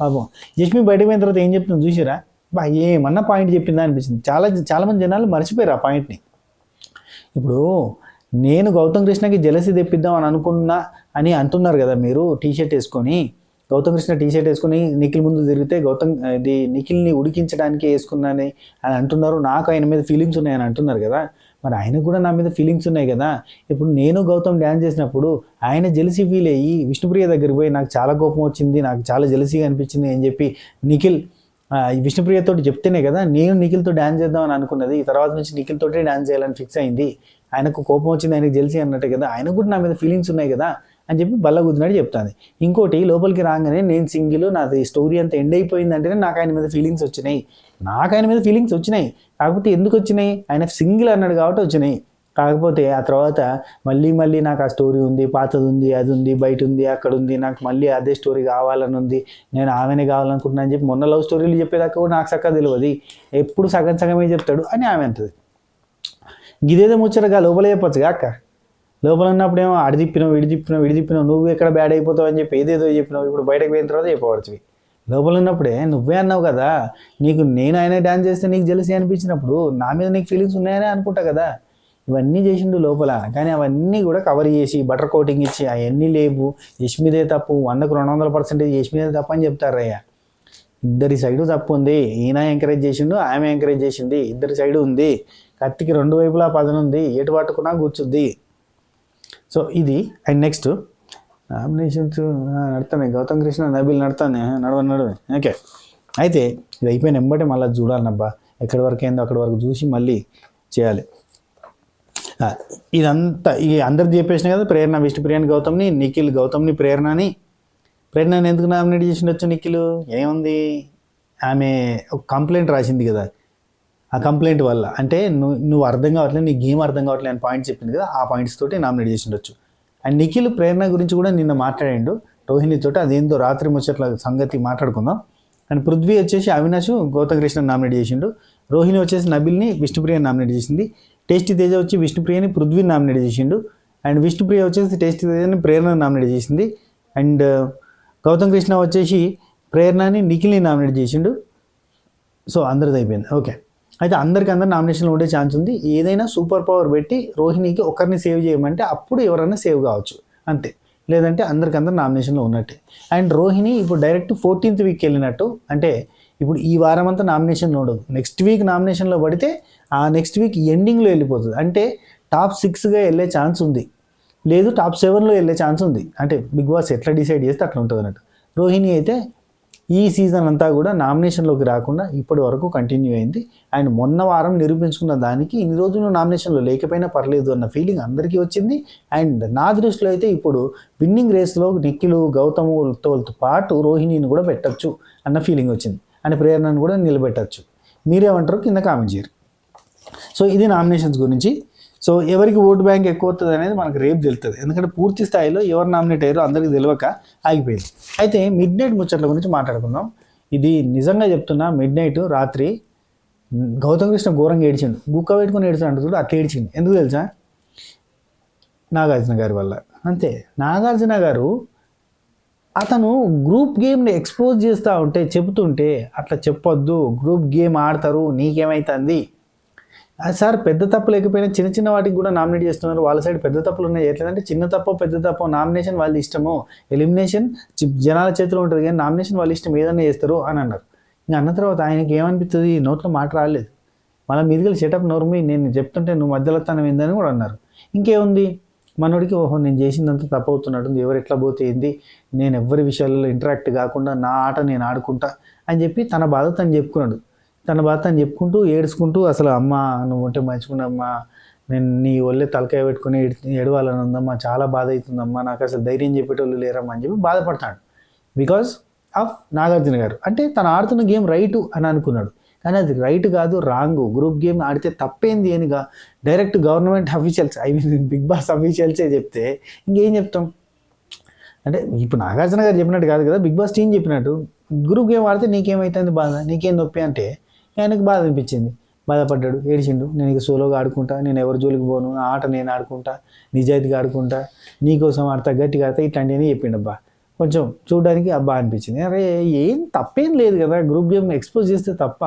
పాపం. యష్మి బయటకు పోయిన తర్వాత ఏం చెప్తుంది చూసిరా? ఏమన్నా పాయింట్ చెప్పిందా అనిపించింది. చాలామంది జనాలు మర్చిపోయారు ఆ పాయింట్ని. ఇప్పుడు నేను గౌతమ్ కృష్ణకి జెలసీ తెప్పిద్దాం అని అనుకున్నా అని అంటున్నారు కదా మీరు, టీషర్ట్ వేసుకొని గౌతమ్ కృష్ణ టీ షర్ట్ వేసుకుని నిఖిల్ ముందు తిరిగితే ఇది నిఖిల్ని ఉడికించడానికి వేసుకున్నాని అని అంటున్నారు. నాకు ఆయన మీద ఫీలింగ్స్ ఉన్నాయని అంటున్నారు కదా, మరి ఆయనకు కూడా నా మీద ఫీలింగ్స్ ఉన్నాయి కదా. ఇప్పుడు నేను గౌతమ్ డ్యాన్స్ చేసినప్పుడు ఆయన జెలసీ ఫీల్ అయ్యి విష్ణుప్రియ దగ్గరికి పోయి నాకు చాలా కోపం వచ్చింది, నాకు చాలా జెలసీగా అనిపించింది అని చెప్పి నిఖిల్ విష్ణుప్రియతో చెప్తేనే కదా నేను నిఖిల్తో డ్యాన్స్ చేద్దాం అని అనుకున్నది. ఈ తర్వాత నుంచి నిఖిల్తోటే డ్యాన్స్ చేయాలని ఫిక్స్ అయింది. ఆయనకు కోపం వచ్చింది, ఆయనకు జెలసీ అన్నట్టే కదా, ఆయనకు కూడా నా మీద ఫీలింగ్స్ ఉన్నాయి కదా అని చెప్పి బల్ల గుద్దినాడు చెప్తాను. ఇంకోటి లోపలికి రాగానే నేను సింగిల్, నాది స్టోరీ అంతా ఎండ్ అయిపోయింది అంటేనే నాకు ఆయన మీద ఫీలింగ్స్ వచ్చినాయి. కాకపోతే ఎందుకు వచ్చినాయి, ఆయన సింగిల్ అన్నాడు కాబట్టి వచ్చినాయి. కాకపోతే ఆ తర్వాత మళ్ళీ నాకు ఆ స్టోరీ ఉంది, పాతది ఉంది, అది ఉంది, బయట ఉంది, అక్కడ ఉంది, నాకు మళ్ళీ అదే స్టోరీ కావాలని ఉంది, నేను ఆమెనే కావాలనుకుంటున్నా అని చెప్పి మొన్న లవ్ స్టోరీలు చెప్పేదాకా కూడా నాకు చక్కగా తెలియదు, ఎప్పుడు సగమే చెప్తాడు అని ఆమె అంటది. ఇదేదో ముచ్చటగా లోపల చెప్పొచ్చుగా అక్క, లోపల ఉన్నప్పుడేమో అడి తిప్పినావు విడి తిప్పినావు నువ్వు ఎక్కడ బ్యాడ్ అయిపోతావు అని చెప్పి ఏదేదో చెప్పినావు, ఇప్పుడు బయటకు పోయిన తర్వాత చెప్పవచ్చు. లోపల ఉన్నప్పుడే నువ్వే అన్నావు కదా, నేను ఆయన డ్యాన్స్ చేస్తే నీకు జెలసీ అనిపించినప్పుడు నా మీద నీకు ఫీలింగ్స్ ఉన్నాయని అనుకుంటా కదా. ఇవన్నీ చేసిండు లోపల, కానీ అవన్నీ కూడా కవర్ చేసి బటర్ కోటింగ్ ఇచ్చి అవన్నీ లేవు, యష్మిదే తప్పు, 100కు 200% యష్మిదే తప్పు అని చెప్తారయ్యా. ఇద్దరి సైడు తప్పు ఉంది. ఈయన ఎంకరేజ్ చేసిండు, ఆమె ఎంకరేజ్ చేసింది, ఇద్దరి సైడు ఉంది. కత్తికి 2 వైపులా పదనుంది, ఎటు పట్టుకున్నా కూర్చుద్ది. సో ఇది. అండ్ నెక్స్ట్ నామినేషన్స్ నడుతున్నాయి, గౌతమ్ కృష్ణ నబీల్ నడవే ఓకే. అయితే ఇది అయిపోయిన వెంబటే మళ్ళీ చూడాలన్నబ్బా, ఎక్కడి వరకు అయిందో అక్కడి వరకు చూసి మళ్ళీ చేయాలి. ఇదంతా అందరికి చెప్పేసిన కదా, ప్రేరణ విష్ణుప్రియని గౌతమ్ని, నిఖిల్ గౌతమ్ని ప్రేరణని ఎందుకు నామినేట్ చేసిండొచ్చు నిఖిల్, ఏముంది ఆమె ఒక కంప్లైంట్ రాసింది కదా, ఆ కంప్లైంట్ వల్ల అంటే నువ్వు అర్థం కావట్లేదు, నీ గేమ్ అర్థం కావట్లేదు అని పాయింట్స్ చెప్పింది కదా, ఆ పాయింట్స్ తోటి నామినేట్ చేసిండొచ్చు. అండ్ నిఖిల్ ప్రేరణ గురించి కూడా నిన్న మాట్లాడిండు రోహిణితో, అదేందో రాత్రి ముచ్చట్ల సంగతి మాట్లాడుకుందాం. అండ్ పృథ్వీ వచ్చేసి అవినాష్ గౌతమ్ కృష్ణ నామినేట్ చేసిండు, రోహిణి వచ్చేసి నబిల్ని విష్ణుప్రియని నామినేట్ చేసింది, టేస్టీ తేజ వచ్చి విష్ణుప్రియని పృథ్వీని నామినేట్ చేసిండు, అండ్ విష్ణుప్రియ వచ్చేసి టేస్టీ తేజని ప్రేరణని నామినేట్ చేసింది, అండ్ గౌతమ్ కృష్ణ వచ్చేసి ప్రేరణని నిఖిల్ని నామినేట్ చేసిండు. సో అందరిది అయిపోయింది ఓకే. అయితే అందరికీ నామినేషన్లో ఉండే ఛాన్స్ ఉంది. ఏదైనా సూపర్ పవర్ పెట్టి రోహిణికి ఒకరిని సేవ్ చేయమంటే అప్పుడు ఎవరైనా సేవ్ కావచ్చు అంతే, లేదంటే అందరికీ నామినేషన్లో ఉన్నట్టే. అండ్ రోహిణి ఇప్పుడు డైరెక్ట్ 14th వీక్ వెళ్ళినట్టు, అంటే ఇప్పుడు ఈ వారం అంతా నామినేషన్లో ఉండదు, నెక్స్ట్ వీక్ నామినేషన్లో పడితే ఆ నెక్స్ట్ వీక్ ఎండింగ్లో వెళ్ళిపోతుంది. అంటే టాప్ 6గా వెళ్ళే ఛాన్స్ ఉంది, లేదు టాప్ 7లో వెళ్ళే ఛాన్స్ ఉంది. అంటే బిగ్ బాస్ ఎట్లా డిసైడ్ చేస్తే అట్లా ఉంటుంది అన్నట్టు. రోహిణి అయితే ఈ సీజన్ అంతా కూడా నామినేషన్లోకి రాకుండా ఇప్పటి వరకు కంటిన్యూ అయింది. అండ్ మొన్న వారం నిరూపించుకున్న దానికి ఇన్ని రోజులు నామినేషన్లో లేకపోయినా పర్లేదు అన్న ఫీలింగ్ అందరికీ వచ్చింది. అండ్ నా దృష్టిలో అయితే ఇప్పుడు విన్నింగ్ రేస్లో నిఖిల్ గౌతమ్తో పాటు రోహిణిని కూడా పెట్టచ్చు అన్న ఫీలింగ్ వచ్చింది, అండ్ ప్రేరణను కూడా నిలబెట్టచ్చు. మీరేమంటారు కింద కామెంట్ చేయరు. సో ఇది నామినేషన్స్ గురించి. సో ఎవరికి ఓటు బ్యాంక్ ఎక్కువ వస్తుంది అనేది మనకు రేపు తెలుస్తుంది, ఎందుకంటే పూర్తి స్థాయిలో ఎవరు నామినేట్ అయ్యారో అందరికీ తెలియక ఆగిపోయింది. అయితే మిడ్ నైట్ ముచ్చట్ల గురించి మాట్లాడుకుందాం. ఇది నిజంగా చెప్తున్నా, మిడ్ నైట్ రాత్రి గౌతమ్ కృష్ణ ఘోరంగా ఏడ్చిండు, గుక్క పెట్టుకుని ఏడ్చాడు చూడు, అట్లా ఏడ్చిండు. ఎందుకు తెలుసా? నాగార్జున గారి వల్ల. అంతే, నాగార్జున గారు అతను గ్రూప్ గేమ్ని ఎక్స్పోజ్ చేస్తూ ఉంటే, చెబుతుంటే అట్లా చెప్పొద్దు, గ్రూప్ గేమ్ ఆడతారు, నీకేమవుతుంది సార్, పెద్ద తప్పు లేకపోయినా చిన్న చిన్న వాటికి కూడా నామినేట్ చేస్తున్నారు, వాళ్ళ సైడ్ పెద్ద తప్పులు ఉన్నాయి. ఎట్లంటే చిన్న తప్పు పెద్ద తప్పు, నామినేషన్ వాళ్ళ ఇష్టము, ఎలిమినేషన్ జనాల చేతిలో ఉంటుంది, కానీ నామినేషన్ వాళ్ళ ఇష్టం ఏదన్నా చేస్తారు అని అన్నారు. ఇంకా అన్న తర్వాత ఆయనకి ఏమనిపిస్తుంది, నోట్లో మాట రాలేదు, మళ్ళీ మీదికి సెటప్ నోర్మి నేను చెప్తుంటే నువ్వు మధ్యలో తనం ఏందని కూడా అన్నారు. ఇంకేముంది, మనోడికి ఓహో నేను చేసిందంతా తప్పు అవుతున్నట్టుంది, ఎవరు ఎట్లా పోతే ఏంది, నేను ఎవరి విషయాలలో ఇంటరాక్ట్ కాకుండా నా ఆట నేను ఆడుకుంటా అని చెప్పి తన బాధ తను చెప్పుకున్నాడు. తన బాధ తను చెప్పుకుంటూ ఏడుచుకుంటూ, అసలు అమ్మ నువ్వు ఉంటే మంచుకున్నామ్మా, నేను నీ ఒళ్ళే తలకాయ పెట్టుకుని ఏడవాలని ఉందమ్మా, చాలా బాధ అవుతుందమ్మా, నాకు అసలు ధైర్యం చెప్పేటోళ్ళు లేరమ్మా అని చెప్పి బాధపడతాడు. బికాజ్ ఆఫ్ నాగార్జున గారు. అంటే తను ఆడుతున్న గేమ్ రైటు అని అనుకున్నాడు, కానీ అది రైట్ కాదు, రాంగ్. గ్రూప్ గేమ్ ఆడితే తప్పేంది అని direct government officials, I mean Bigg Boss అఫీషియల్సే చెప్తే ఇంకేం చెప్తాం. అంటే ఇప్పుడు నాగార్జున గారు చెప్పినట్టు కాదు కదా, బిగ్ బాస్ టీం చెప్పినట్టు గ్రూప్ గేమ్ ఆడితే నీకేమవుతుంది బాధ, నీకేం నొప్పి అంటే ఆయనకు బాధ అనిపించింది, బాధపడ్డాడు, ఏడిచిండు. నేను ఇక సోలోగా ఆడుకుంటా, నేను ఎవరి జోలికి పోను, నా ఆట నేను ఆడుకుంటా, నిజాయితీగా ఆడుకుంటా, నీకోసం ఆడతా, గట్టిగా ఆడతా, ఇట్లాంటివన్నీ చెప్పిండు. అబ్బా కొంచెం చూడడానికి అబ్బా అనిపించింది. అరే ఏం తప్పేం లేదు కదా, గ్రూప్ గేమ్ ఎక్స్పోజ్ చేస్తే తప్ప,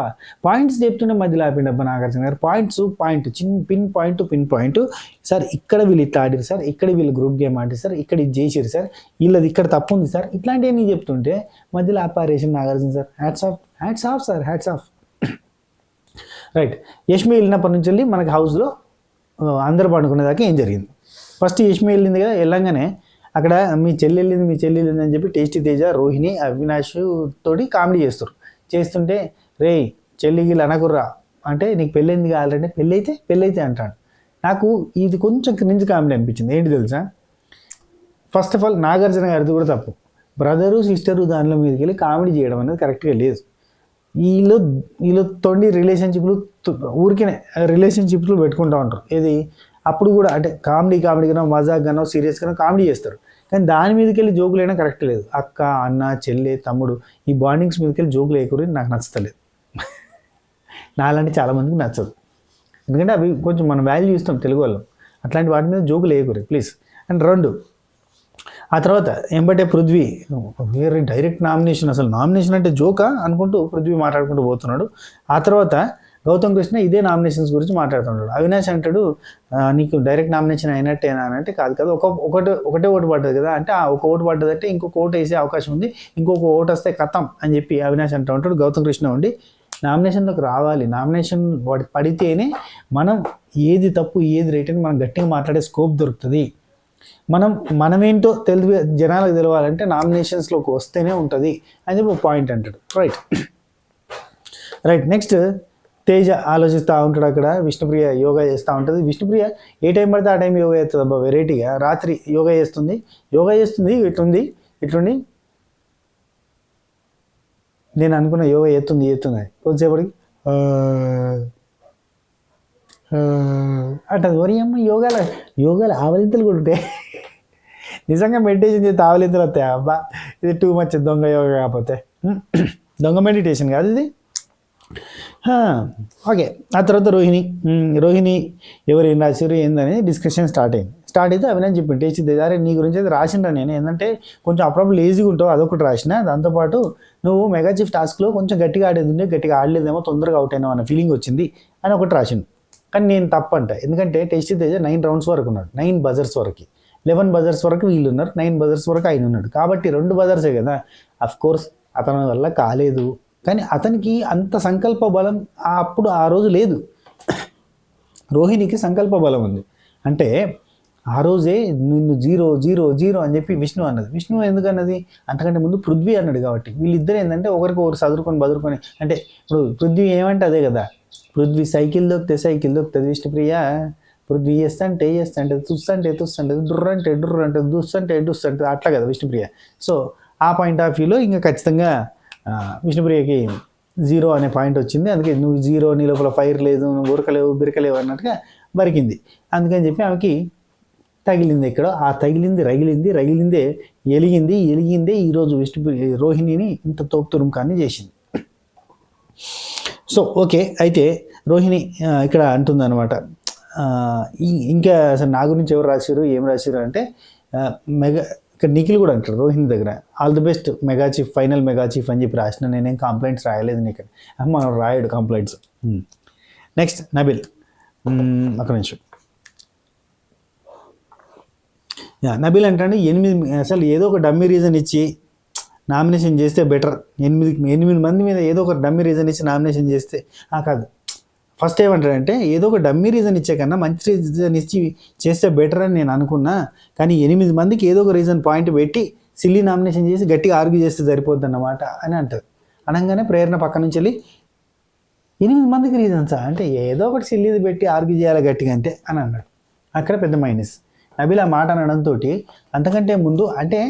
పాయింట్స్ చెప్తుంటే మధ్యలో ఆపిండి అబ్బా నాగార్జున గారు. పాయింట్ చిన్న పిన్ పాయింట్ సార్, ఇక్కడ వీళ్ళు ఇట్లా ఆడిరు సార్, ఇక్కడ వీళ్ళు గ్రూప్ గేమ్ ఆడిరు సార్, ఇక్కడ ఇది చేసిరు సార్, వీళ్ళది ఇక్కడ తప్పు ఉంది సార్, ఇట్లాంటివన్నీ చెప్తుంటే మధ్యలో ఆపారేషన్ Nagarjuna sir. Hats off sir, hats off. Right, Yashmi వెళ్ళినప్పటి నుంచి వెళ్ళి మనకి హౌస్లో అందరూ పండుకునేదాకా ఏం జరిగింది. ఫస్ట్ యష్మి వెళ్ళింది కదా, వెళ్ళంగానే అక్కడ మీ చెల్లి వెళ్ళింది అని చెప్పి టేస్టీ తేజ, రోహిణి, అవినాష్ తోటి కామెడీ చేస్తుంటే రే చెల్లికి అనకుర్రా అంటే నీకు పెళ్ళైంది ఆల్రెడీ, పెళ్ళైతే అంటాడు. నాకు ఇది కొంచెం క్రింజ్ కామెడీ అనిపించింది. ఏంటి తెలుసా, ఫస్ట్ ఆఫ్ ఆల్ నాగార్జున గారిది కూడా తప్పు. బ్రదరు సిస్టరు దానిలో మీదకి వెళ్ళి కామెడీ చేయడం అనేది కరెక్ట్గా లేదు. వీళ్ళు తోండి రిలేషన్షిప్లు పెట్టుకుంటూ ఉంటారు. ఏది అప్పుడు కూడా అంటే కామెడీగానో మజాక్గానో సీరియస్గానో కామెడీ చేస్తారు, కానీ దాని మీదకి వెళ్ళి జోకులు అయినా కరెక్ట్ లేదు. అక్క, అన్న, చెల్లె, తమ్ముడు ఈ బాండింగ్స్ మీదకి వెళ్ళి జోకులు వేయకూరి నాకు నచ్చలేదు. నాలాంటి చాలామందికి నచ్చదు, ఎందుకంటే అవి కొంచెం మనం వాల్యూ ఇస్తాం తెలుగు వాళ్ళు, అట్లాంటి వాటి మీద జోకులు వేయకూరి ప్లీజ్. అండ్ 2, ఆ తర్వాత ఎంబటే పృథ్వీ వేరే డైరెక్ట్ నామినేషన్, అసలు నామినేషన్ అంటే జోకా అనుకుంటూ పృథ్వీ మాట్లాడుకుంటూ పోతున్నాడు. ఆ తర్వాత గౌతమ్ కృష్ణ ఇదే నామినేషన్స్ గురించి మాట్లాడుతున్నాడు. అవినాష్ అంటాడు నీకు డైరెక్ట్ నామినేషన్ అయినట్టేనా అని అంటే కాదు ఒకటే ఓటు పడ్డది కదా అంటే ఒక ఓటు పడ్డదంటే ఇంకొక ఓటు వేసే అవకాశం ఉంది, ఇంకొక ఓటు వస్తే కథం అని చెప్పి అవినాష్ అంటూ ఉంటాడు. గౌతమ్ కృష్ణ ఉండి నామినేషన్లోకి రావాలి, నామినేషన్ పడితేనే మనం ఏది తప్పు ఏది రైట్ అని మనం గట్టిగా మాట్లాడే స్కోప్ దొరుకుతుంది. మనమేంటో జనాలకు తెలవాలంటే నామినేషన్స్లోకి వస్తేనే ఉంటుంది అని చెప్పి ఒక పాయింట్ అంటాడు. రైట్ నెక్స్ట్ తేజ ఆలోచిస్తూ ఉంటాడు. అక్కడ విష్ణుప్రియ యోగా చేస్తూ ఉంటుంది. విష్ణుప్రియ ఏ టైం పడితే ఆ టైం యోగా చేస్తుంది అబ్బా, వెరైటీగా రాత్రి యోగా చేస్తుంది. ఇట్లుండి నేను అనుకున్న యోగా ఎత్తుంది కొద్దిసేపటికి అంటే ఒరియమ్మ యోగాలు ఆవలింతలు కూడా ఉంటాయి. నిజంగా మెడిటేషన్ చేస్తే ఆవలింతలు వస్తాయి అబ్బా, ఇది టూ మచ్ దొంగ యోగా కాకపోతే దొంగ మెడిటేషన్ కాదు ఇది. ఓకే, ఆ తర్వాత రోహిణి ఎవరు ఏం రాశారు ఏందని డిస్కషన్ స్టార్ట్ అయితే అవినాష్ చెప్పింది టేస్ట్ అరే నీ గురించి అయితే రాసిండ్రా నేను, ఏంటంటే కొంచెం అప్పుడప్పుడు లేజీగా ఉంటావు అదొకటి రాసిన, దాంతోపాటు నువ్వు మెగా చీఫ్ టాస్క్లో కొంచెం గట్టిగా ఆడేది ఉండే, గట్టిగా ఆడలేదేమో, తొందరగా అవుట్ అయినావు అన్న ఫీలింగ్ వచ్చింది అని ఒకటి రాసిండు. కానీ నేను తప్పంట, ఎందుకంటే టేస్టీ తేజ 9 రౌండ్స్ వరకు ఉన్నాడు, 9 బజర్స్ వరకు, 11 బజర్స్ వరకు వీళ్ళు ఉన్నారు, 9 బజర్స్ వరకు ఆయన ఉన్నాడు, కాబట్టి 2 బజర్సే కదా. అఫ్కోర్స్ అతని వల్ల కాలేదు, కానీ అతనికి అంత సంకల్ప బలం అప్పుడు ఆ రోజు లేదు. రోహిణికి సంకల్ప బలం ఉంది. అంటే ఆ రోజే నిన్ను 0 అని చెప్పి విష్ణు అన్నది. విష్ణు ఎందుకన్నది, అంతకంటే ముందు పృథ్వీ అన్నాడు. కాబట్టి వీళ్ళిద్దరు ఏంటంటే ఒకరికొకరు బదురుకొని అంటే ఇప్పుడు పృథ్వీ ఏమంటే అదే కదా, పృథ్వీ సైకిల్ దొక్కుతుంది విష్ణుప్రియ, పృథ్వీ చేస్తంటే తుస్తంటే డుర్రంటే దుస్తంటే అట్లా కదా విష్ణుప్రియ. సో ఆ పాయింట్ ఆఫ్ వ్యూలో ఇంకా ఖచ్చితంగా విష్ణుప్రియకి 0 అనే పాయింట్ వచ్చింది. అందుకే నువ్వు 0, నీ లోపల ఫైర్ లేదు, నువ్వు బిరకలేవు అన్నట్టుగా బరికింది. అందుకని చెప్పి ఆమెకి తగిలింది ఎక్కడో, ఆ రగిలిందే ఎలిగిందే ఈరోజు రోహిణిని ఇంత తోపుతురుముకాన్ని చేసింది. సో ఓకే, అయితే రోహిణి ఇక్కడ అంటుందన్నమాట, ఇంకా అసలు నా గురించి ఎవరు రాశారు ఏం రాశారు అంటే ఇక్కడ నిఖిల్ కూడా అంటారు రోహిణి దగ్గర, all the best mega chief, final mega chief అని చెప్పి రాసిన, నేనేం కంప్లైంట్స్ రాయలేదు నీకు, మనం రాయడు కంప్లైంట్స్. నెక్స్ట్ నబిల్, ఒక నిమిషం. నబిల్ అంటే 8 అసలు ఏదో ఒక డమ్మీ రీజన్ ఇచ్చి నామినేషన్ చేస్తే బెటర్, 8 మంది మీద ఏదో ఒక డమ్మీ రీజన్ ఇచ్చి నామినేషన్ చేస్తే కాదు. ఫస్ట్ ఏమంటాడంటే ఏదో ఒక డమ్మీ రీజన్ ఇచ్చే కన్నా మంచి రీజన్ ఇచ్చి చేస్తే బెటర్ అని నేను అనుకున్నా, కానీ 8 మందికి ఏదో ఒక రీజన్ పాయింట్ పెట్టి సిల్లీ నామినేషన్ చేసి గట్టిగా ఆర్గ్యూ చేస్తే సరిపోద్ది అన్నమాట అని అంటారు. అనగానే ప్రేరణ పక్క నుంచి వెళ్ళి 8 మందికి రీజన్సా అంటే ఏదో ఒకటి సిల్లీది పెట్టి ఆర్గ్యూ చేయాలి గట్టిగా అంతే అని అన్నాడు. అక్కడ పెద్ద మైనస్. నబిల్ ఆ మాట అనడంతో అంతకంటే ముందు అంటే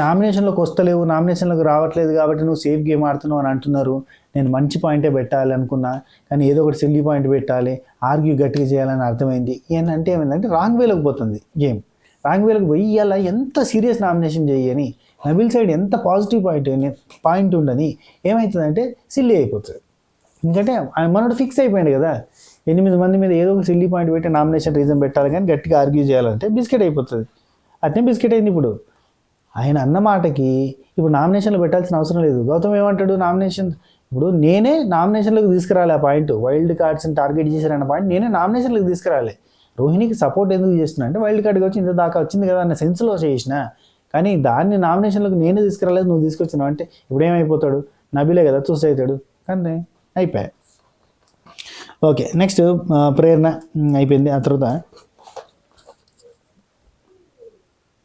నామినేషన్లోకి వస్తలేవు, నామినేషన్లోకి రావట్లేదు కాబట్టి నువ్వు సేఫ్ గేమ్ ఆడుతున్నావు అని అంటున్నారు. నేను మంచి పాయింటే పెట్టాలి అనుకున్నా, కానీ ఏదో ఒకటి సిల్లీ పాయింట్ పెట్టాలి, ఆర్గ్యూ గట్టిగా చేయాలని అర్థమైంది. ఏంటంటే ఏమైందంటే రాంగ్ వేలోకి పోతుంది గేమ్. రాంగ్ వేలోకి పోయి ఇలా ఎంత సీరియస్ నామినేషన్ చేయని, నబిల్ సైడ్ ఎంత పాజిటివ్ పాయింట్ ఉండని ఏమవుతుందంటే సిల్లీ అయిపోతుంది. ఎందుకంటే మనోడు ఫిక్స్ అయిపోయాడు కదా, 8 మంది మీద ఏదో ఒక సిల్లీ పాయింట్ పెట్టి నామినేషన్ రీజన్ పెట్టాలి, కానీ గట్టిగా ఆర్గ్యూ చేయాలంటే బిస్కెట్ అయిపోతుంది. అట్నే బిస్కెట్ అయింది ఇప్పుడు. ఆయన అన్న మాటకి ఇప్పుడు నామినేషన్లో పెట్టాల్సిన అవసరం లేదు. గౌతమ్ ఏమంటాడు, నామినేషన్ ఇప్పుడు నేనే నామినేషన్లోకి తీసుకురాలి. ఆ పాయింట్ వైల్డ్ కార్డ్స్ని టార్గెట్ చేశారన్న పాయింట్ నేనే నామినేషన్లోకి తీసుకురాలి. రోహిణికి సపోర్ట్ ఎందుకు చేస్తున్నా అంటే వైల్డ్ కార్డ్కి వచ్చి ఇంత దాకా వచ్చింది కదా అన్న సెన్స్లో చేసిన, కానీ దాన్ని నామినేషన్లోకి నేనే తీసుకురాలేదు, నువ్వు తీసుకొచ్చినావు అంటే ఇప్పుడు ఏమైపోతాడు, నబీలే కదా చూస్ అవుతాడు. కానీ అయిపోయాయి. ఓకే, నెక్స్ట్ ప్రేరణ అయిపోయింది. ఆ తర్వాత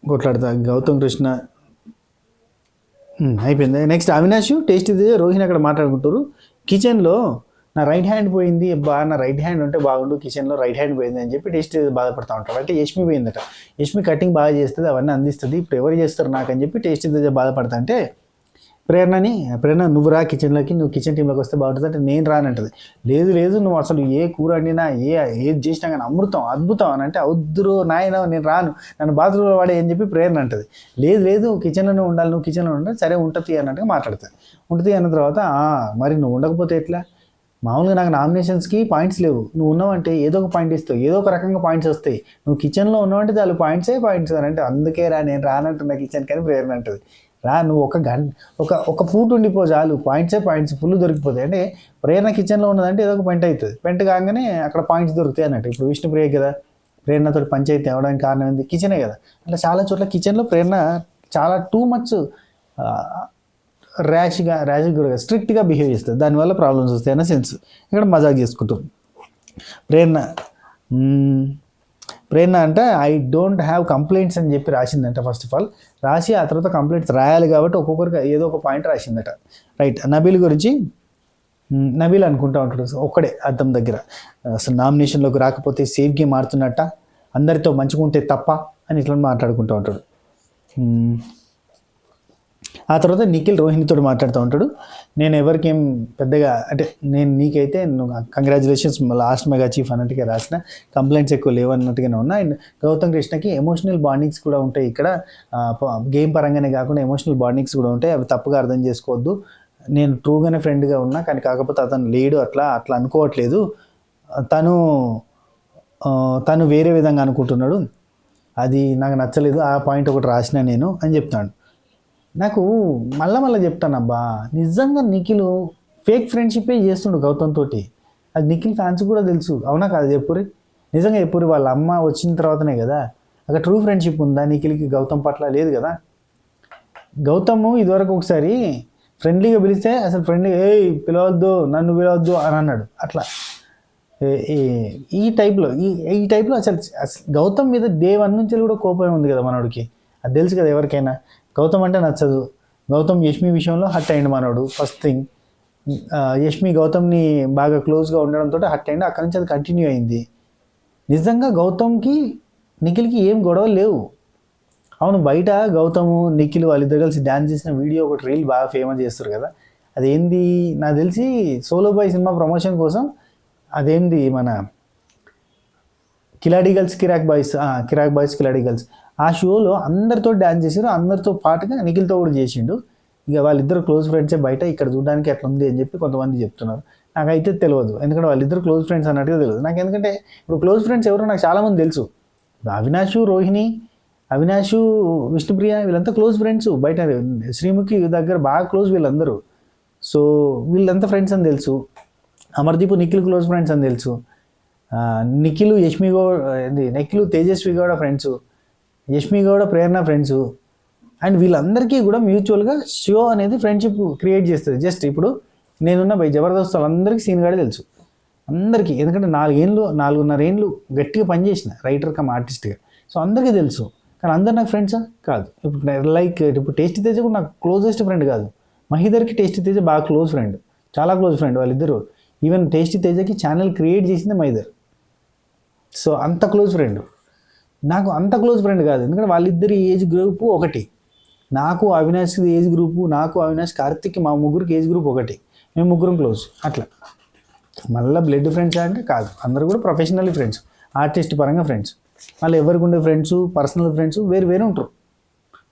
కొట్లాడతా గౌతమ్ కృష్ణ అయిపోయింది. నెక్స్ట్ అవినాష్ టేస్ట్ ఇది రోహిణి అక్కడ మాట్లాడుకుంటారు. కిచెన్లో నా రైట్ హ్యాండ్ పోయింది, నా రైట్ హ్యాండ్ ఉంటే బాగుండు, కిచెన్లో రైట్ హ్యాండ్ పోయింది అని చెప్పి టేస్ట్ బాధపడుతూ ఉంటారు. అంటే యష్మి పోయిందట, యష్మి కటింగ్ బాగా చేస్తుంది, అవన్నీ అందిస్తుంది, ఇప్పుడు ఎవరు చేస్తారు నాకు అని చెప్పి టేస్ట్ బాధపడతా అంటే ప్రేరణ నువ్వు రా కిచెన్లోకి, నువ్వు కిచెన్ టీంలోకి వస్తే బాగుంటుంది అంటే నేను రానంటది. లేదు లేదు నువ్వు అసలు ఏ కూర వండినా ఏది చేసినా కానీ అమృతం అద్భుతం అని అంటే వద్దురు నాయన నేను రాను, నన్ను బాత్రూంలో వాడే అని చెప్పి ప్రేరణ అంటది. లేదు లేదు కిచెన్లోనే ఉండాలి, నువ్వు కిచెన్లో ఉండాలి, సరే ఉంటుంది అన్నట్టుగా మాట్లాడుతుంది. ఉంటుంది అన్న తర్వాత మరి నువ్వు ఉండకపోతే ఎట్లా, మామూలుగా నాకు నామినేషన్స్కి పాయింట్స్ లేవు, నువ్వు ఉన్నావంటే ఏదో ఒక పాయింట్ ఇస్తావు, ఏదో ఒక రకంగా పాయింట్స్ వస్తాయి, నువ్వు కిచెన్లో ఉన్నావంటే చాలు పాయింట్స్ అని అంటే అందుకే రా నేను రానంటున్నా కిచెన్కి అని ప్రేరణ అంటుంది. రా నువ్వు ఒక ఒక పూట ఉండిపో చాలు, పాయింట్స్ ఫుల్ దొరికిపోతాయి. అంటే ప్రేరణ కిచెన్లో ఉన్నదంటే ఏదో ఒక పెంట్ అవుతుంది, పెంట్ కాగానే అక్కడ పాయింట్స్ దొరుకుతాయి అన్నట్టు. ఇప్పుడు విష్ణుప్రియ కదా ప్రేరణతో పంచాయతీ అవ్వడానికి కారణం ఏంది, కిచెనే కదా. అట్లా చాలా చోట్ల కిచెన్లో ప్రేరణ చాలా టూ మచ్ ర్యాష్గా స్ట్రిక్ట్గా బిహేవ్ చేస్తుంది, దానివల్ల ప్రాబ్లమ్స్ వస్తాయి అన్న సెన్స్. ఇక్కడ మజాక్ చేసుకుంటాం. ప్రేరణ అంటే ఐ డోంట్ హ్యావ్ కంప్లైంట్స్ అని చెప్పి రాసిందంట. ఫస్ట్ ఆఫ్ ఆల్ రాసి ఆ తర్వాత కంప్లైంట్స్ రాయాలి కాబట్టి ఒక్కొక్కరికి ఏదో ఒక పాయింట్ రాసిందట. రైట్. నబీల్ గురించి నబీల్ అనుకుంటా ఉంటాడు ఒక్కడే అద్దం దగ్గర, అసలు నామినేషన్లోకి రాకపోతే సేఫ్ గేమ్ ఆడుతున్నట్ట, అందరితో మంచిగుంటే తప్ప అని ఇట్లా మాట్లాడుకుంటూ ఉంటాడు. ఆ తర్వాత నిఖిల్ రోహిణితో మాట్లాడుతూ ఉంటాడు. నేను ఎవరికేం పెద్దగా అంటే నేను నీకైతే కంగ్రాచులేషన్స్ లాస్ట్ మెగా చీఫ్ అన్నట్టుగా రాసిన, కంప్లైంట్స్ ఎక్కువ లేవు అన్నట్టుగానే ఉన్నా. అండ్ గౌతమ్ కృష్ణకి ఎమోషనల్ బాండింగ్స్ కూడా ఉంటాయి ఇక్కడ, గేమ్ పరంగానే కాకుండా ఎమోషనల్ బాండింగ్స్ కూడా ఉంటాయి, అవి తప్పుగా అర్థం చేసుకోవద్దు. నేను ట్రూగానే ఫ్రెండ్గా ఉన్నా, కానీ కాకపోతే అతను లేడు అట్లా అనుకోవట్లేదు, తను వేరే విధంగా అనుకుంటున్నాడు, అది నాకు నచ్చలేదు, ఆ పాయింట్ ఒకటి రాసిన నేను అని చెప్తాడు. నాకు మళ్ళీ చెప్తాను అబ్బా, నిజంగా నిఖిల్ ఫేక్ ఫ్రెండ్షిప్పే చేస్తుండు గౌతమ్ తోటి, అది నిఖిల్ ఫ్యాన్స్ కూడా తెలుసు. అవునా కాదు చెప్పురి, నిజంగా చెప్పురి. వాళ్ళ అమ్మ వచ్చిన తర్వాతనే కదా అక్కడ ట్రూ ఫ్రెండ్షిప్ ఉందా నిఖిల్కి గౌతమ్ పట్ల, లేదు కదా. గౌతమ్ ఇదివరకు ఒకసారి ఫ్రెండ్లీగా పిలిస్తే అసలు ఫ్రెండ్లీగా పిలవద్దు నన్ను పిలవద్దు అని అన్నాడు. అట్లా ఈ టైప్లో అసలు గౌతమ్ మీద డే 1 నుంచి కూడా కోపం ఉంది కదా మనోడికి, అది తెలుసు కదా ఎవరికైనా. గౌతమ్ అంటే నచ్చదు, గౌతమ్ యష్మి విషయంలో హట్ అయ్యిండు మనోడు. ఫస్ట్ థింగ్ యష్మి గౌతమ్ని బాగా క్లోజ్గా ఉండడంతో హట్ అయ్యిండు, అక్కడి నుంచి అది కంటిన్యూ అయింది. నిజంగా గౌతమ్కి నిఖిల్కి ఏం గొడవలు లేవు. అవును, బయట గౌతమ్ నిఖిల్ వాళ్ళిద్దరు కలిసి డ్యాన్స్ చేసిన వీడియో ఒకటి రీల్ బాగా ఫేమస్ చేస్తారు కదా, అదేంది నాకు తెలిసి సోలో బాయ్ సినిమా ప్రమోషన్ కోసం, అదేంది మన కిలాడి గర్ల్స్ కిరాక్ బాయ్స్ కిలాడి గర్ల్స్, ఆ షోలో అందరితో డ్యాన్స్ చేశారు, అందరితో పాటుగా నిఖిల్తో కూడా చేసిండు. ఇక వాళ్ళిద్దరు క్లోజ్ ఫ్రెండ్సే, బయట ఇక్కడ చూడడానికి అట్లా ఉంది అని చెప్పి కొంతమంది చెప్తున్నారు. నాకైతే తెలియదు, ఎందుకంటే వాళ్ళిద్దరు క్లోజ్ ఫ్రెండ్స్ అన్నట్టుగా తెలియదు నాకు. ఎందుకంటే ఇప్పుడు క్లోజ్ ఫ్రెండ్స్ ఎవరో నాకు చాలామంది తెలుసు, అవినాష్ రోహిణి, అవినాష్ విష్ణుప్రియ వీళ్ళంతా క్లోజ్ ఫ్రెండ్స్, బయట శ్రీముఖి దగ్గర బాగా క్లోజ్ వీళ్ళందరూ. సో వీళ్ళంతా ఫ్రెండ్స్ అని తెలుసు. అమర్దీప్ నిఖిల్ క్లోజ్ ఫ్రెండ్స్ అని తెలుసు. Nikhil Nikhil Tejaswi Gowda friends, Yashmi Gowda Prerana friends. And వీళ్ళందరికీ కూడా మ్యూచువల్గా షో అనేది ఫ్రెండ్షిప్ క్రియేట్ చేస్తుంది. జస్ట్ ఇప్పుడు నేనున్న బై జబర్దస్త్ వాళ్ళందరికీ సీన్ గాడే తెలుసు అందరికీ, ఎందుకంటే 4.5 ఏళ్ళు గట్టిగా పనిచేసిన రైటర్ కమ్ ఆర్టిస్ట్గా. సో అందరికీ తెలుసు, కానీ అందరు నాకు ఫ్రెండ్సా కాదు. ఇప్పుడు టేస్టీ తేజ కూడా నాకు క్లోజెస్ట్ ఫ్రెండ్ కాదు, మహిదర్కి టేస్టీ తేజ బాగా క్లోజ్ ఫ్రెండ్, చాలా క్లోజ్ ఫ్రెండ్ వాళ్ళిద్దరు. ఈవెన్ టేస్టీ తేజకి ఛానల్ క్రియేట్ చేసింది మహిదర్. సో అంత క్లోజ్ ఫ్రెండ్, నాకు అంత క్లోజ్ ఫ్రెండ్ కాదు, ఎందుకంటే వాళ్ళిద్దరి ఏజ్ గ్రూపు ఒకటి. నాకు అవినాష్ ఏజ్ గ్రూపు, నాకు అవినాష్ కార్తిక్ మా ముగ్గురికి ఏజ్ గ్రూప్ ఒకటి, మేము ముగ్గురం క్లోజ్. అట్లా మళ్ళీ బ్లడ్ ఫ్రెండ్స్ అంటే కాదు, అందరూ కూడా ప్రొఫెషనల్ ఫ్రెండ్స్, ఆర్టిస్ట్ పరంగా ఫ్రెండ్స్. మళ్ళీ ఎవరికి ఉండే ఫ్రెండ్స్ పర్సనల్ ఫ్రెండ్స్ వేరు ఉంటారు,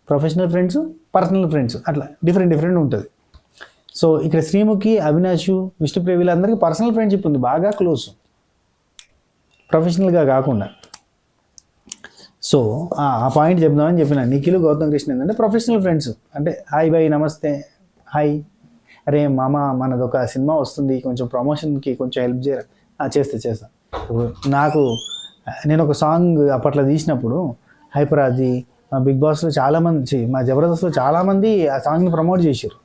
ప్రొఫెషనల్ ఫ్రెండ్స్ పర్సనల్ ఫ్రెండ్స్ అట్లా డిఫరెంట్ ఉంటుంది. సో ఇక్కడ శ్రీముఖి, అవినాష్, విష్ణుప్రియ వీళ్ళందరికీ పర్సనల్ ఫ్రెండ్షిప్ ఉంది, బాగా క్లోజ్, ప్రొఫెషనల్గా కాకుండా. సో ఆ పాయింట్ చెప్దామని చెప్పిన. నిఖిల్ గౌతమ్ కృష్ణ ఏంటంటే ప్రొఫెషనల్ ఫ్రెండ్స్. అంటే హాయ్ బాయ్ నమస్తే హాయ్ అరే మామ మనది ఒక సినిమా వస్తుంది కొంచెం ప్రమోషన్కి కొంచెం హెల్ప్ చేయరా, చేస్తా. ఇప్పుడు నేను ఒక సాంగ్ అప్పట్లో తీసినప్పుడు హైపరాది మా బిగ్ బాస్లో చాలామంది, మా జబర్దస్త్లో చాలామంది ఆ సాంగ్ని ప్రమోట్ చేశారు.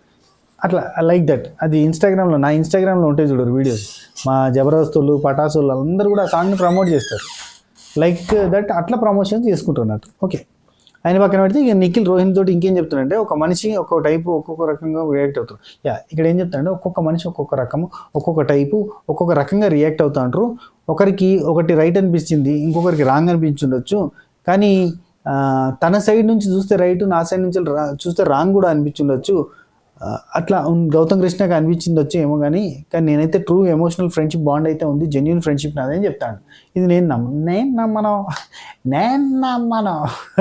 అట్లా లైక్ దట్. అది నా ఇన్స్టాగ్రామ్లో ఉంటాయి చూడరు వీడియోస్. మా జబర్దస్తులు పటాసులు అందరూ కూడా ఆ సాంగ్ని ప్రమోట్ చేస్తారు. లైక్ దట్ అట్లా ప్రమోషన్ చేసుకుంటున్నట్టు. ఓకే, ఆయన పక్కన పెడితే ఇక నిఖిల్ రోహిణి తోటి ఇంకేం చెప్తున్నాడంటే ఒక మనిషి ఒక్కొక్క టైపు ఒక్కొక్క రకంగా రియాక్ట్ అవుతారు. ఇక్కడ ఏం చెప్తాడంటే ఒక్కొక్క మనిషి ఒక్కొక్క రకము ఒక్కొక్క టైపు ఒక్కొక్క రకంగా రియాక్ట్ అవుతూ ఉంటారు. ఒకరికి ఒకటి రైట్ అనిపించింది, ఇంకొకరికి రాంగ్ అనిపించుండొచ్చు. కానీ తన సైడ్ నుంచి చూస్తే రైట్, నా సైడ్ నుంచి చూస్తే రాంగ్ కూడా అనిపించుండొచ్చు. అట్లా గౌతమ్ కృష్ణకి అనిపించింది ఏమో కానీ నేనైతే ట్రూ ఎమోషనల్ ఫ్రెండ్షిప్ బాండ్ అయితే ఉంది, జెన్యున్ ఫ్రెండ్షిప్ నాదని చెప్తాను. ఇది నేను నమ్మను.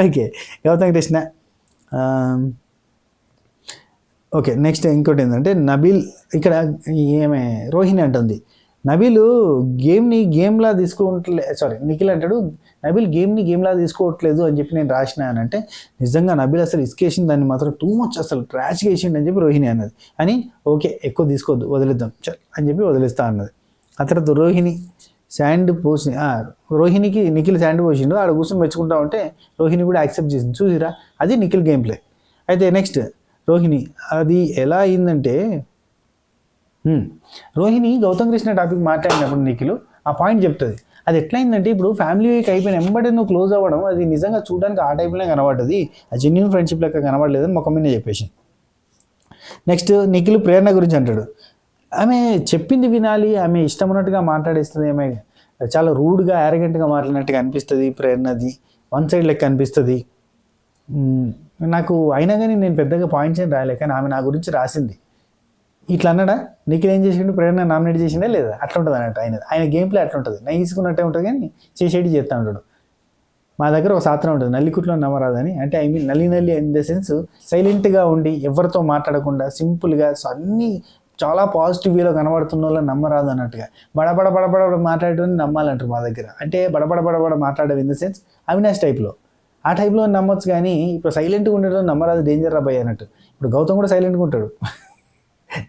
Okay, Gautham Krishna. Okay, next ఇంకోటి ఏంటంటే నబీల్. ఇక్కడ ఏమే రోహిణి అంటుంది నబీల్ గేమ్లా నిఖిల్ అంటాడు నబీల్ గేమ్లా తీసుకోవట్లేదు అని చెప్పి నేను రాసినానంటే నిజంగా నబీల్ అసలు ఇసుకేసింది, దాన్ని మాత్రం టూ మచ్ అసలు ట్రాష్గా వేసిండు అని చెప్పి రోహిణి అన్నది. అని ఓకే ఎక్కువ తీసుకోవద్దు వదిలేద్దాం అని చెప్పి వదిలేస్తా అన్నది. ఆ తర్వాత రోహిణి శాండ్ పోసి రోహిణికి నిఖిల్ శాండ్ పోసిండు, ఆడ కూర్చొని మెచ్చుకుంటా ఉంటే రోహిణి కూడా యాక్సెప్ట్ చేసింది. చూసిరా, అది నిఖిల్ గేమ్ ప్లే. అయితే నెక్స్ట్ రోహిణి, అది ఎలా అయిందంటే రోహిణి గౌతమ్ కృష్ణ టాపిక్ మాట్లాడినప్పుడు నిఖిల్ ఆ పాయింట్ చెప్తుంది. అది ఎట్లయిందంటే ఇప్పుడు ఫ్యామిలీ వీక్ అయిపోయిన ఎంబడే నువ్వు క్లోజ్ అవ్వడం, అది నిజంగా చూడడానికి ఆ టైప్లోనే కనబడ్డది, ఆ జెన్యున్ ఫ్రెండ్షిప్ లెక్క కనబడలేదని మొక్క మీద చెప్పేసి. నెక్స్ట్ నిఖిల్ ప్రేరణ గురించి అంటాడు. ఆమె చెప్పింది వినాలి, ఆమె ఇష్టం ఉన్నట్టుగా మాట్లాడేస్తుంది, ఆమె చాలా రూడ్గా యారగెంట్గా మాట్లాడినట్టుగా అనిపిస్తుంది. ప్రేరణది వన్ సైడ్ లెక్క అనిపిస్తుంది నాకు. అయినా కానీ నేను పెద్దగా పాయింట్స్ ఏం రాయలే, కానీ ఆమె నా గురించి రాసింది. ఇట్లా అన్నాడా, నిఖిల్ ఏం చేసిండు, ప్రేరణ నామినేట్ చేసిండే లేదా, అట్లా ఉంటుంది అన్నట్టు. ఆయన గేమ్ ప్లే అట్లా ఉంటుంది, నేను తీసుకున్నట్టే ఉంటుంది కానీ చేసేటి చేస్తూ ఉంటాడు. మా దగ్గర ఒక శాస్త్రం ఉంటుంది, నల్లికుట్లో నమ్మరాదని. అంటే ఐ మీన్ నల్లి ఇన్ ద సెన్స్ సైలెంట్గా ఉండి ఎవరితో మాట్లాడకుండా సింపుల్గా అన్నీ చాలా పాజిటివ్ వేలో కనబడుతున్న వాళ్ళని నమ్మరాదు అన్నట్టుగా. బడబడ మాట్లాడటం నమ్మాలంటారు మా దగ్గర. అంటే బడబడ మాట్లాడడం ఇన్ ద సెన్స్ అవినాష్ టైప్లో, ఆ టైప్లో నమ్మొచ్చు. కానీ ఇప్పుడు సైలెంట్గా ఉండడం నమ్మరాదు, డేంజర్ రాబాయి అన్నట్టు. ఇప్పుడు గౌతమ్ కూడా సైలెంట్గా ఉంటాడు,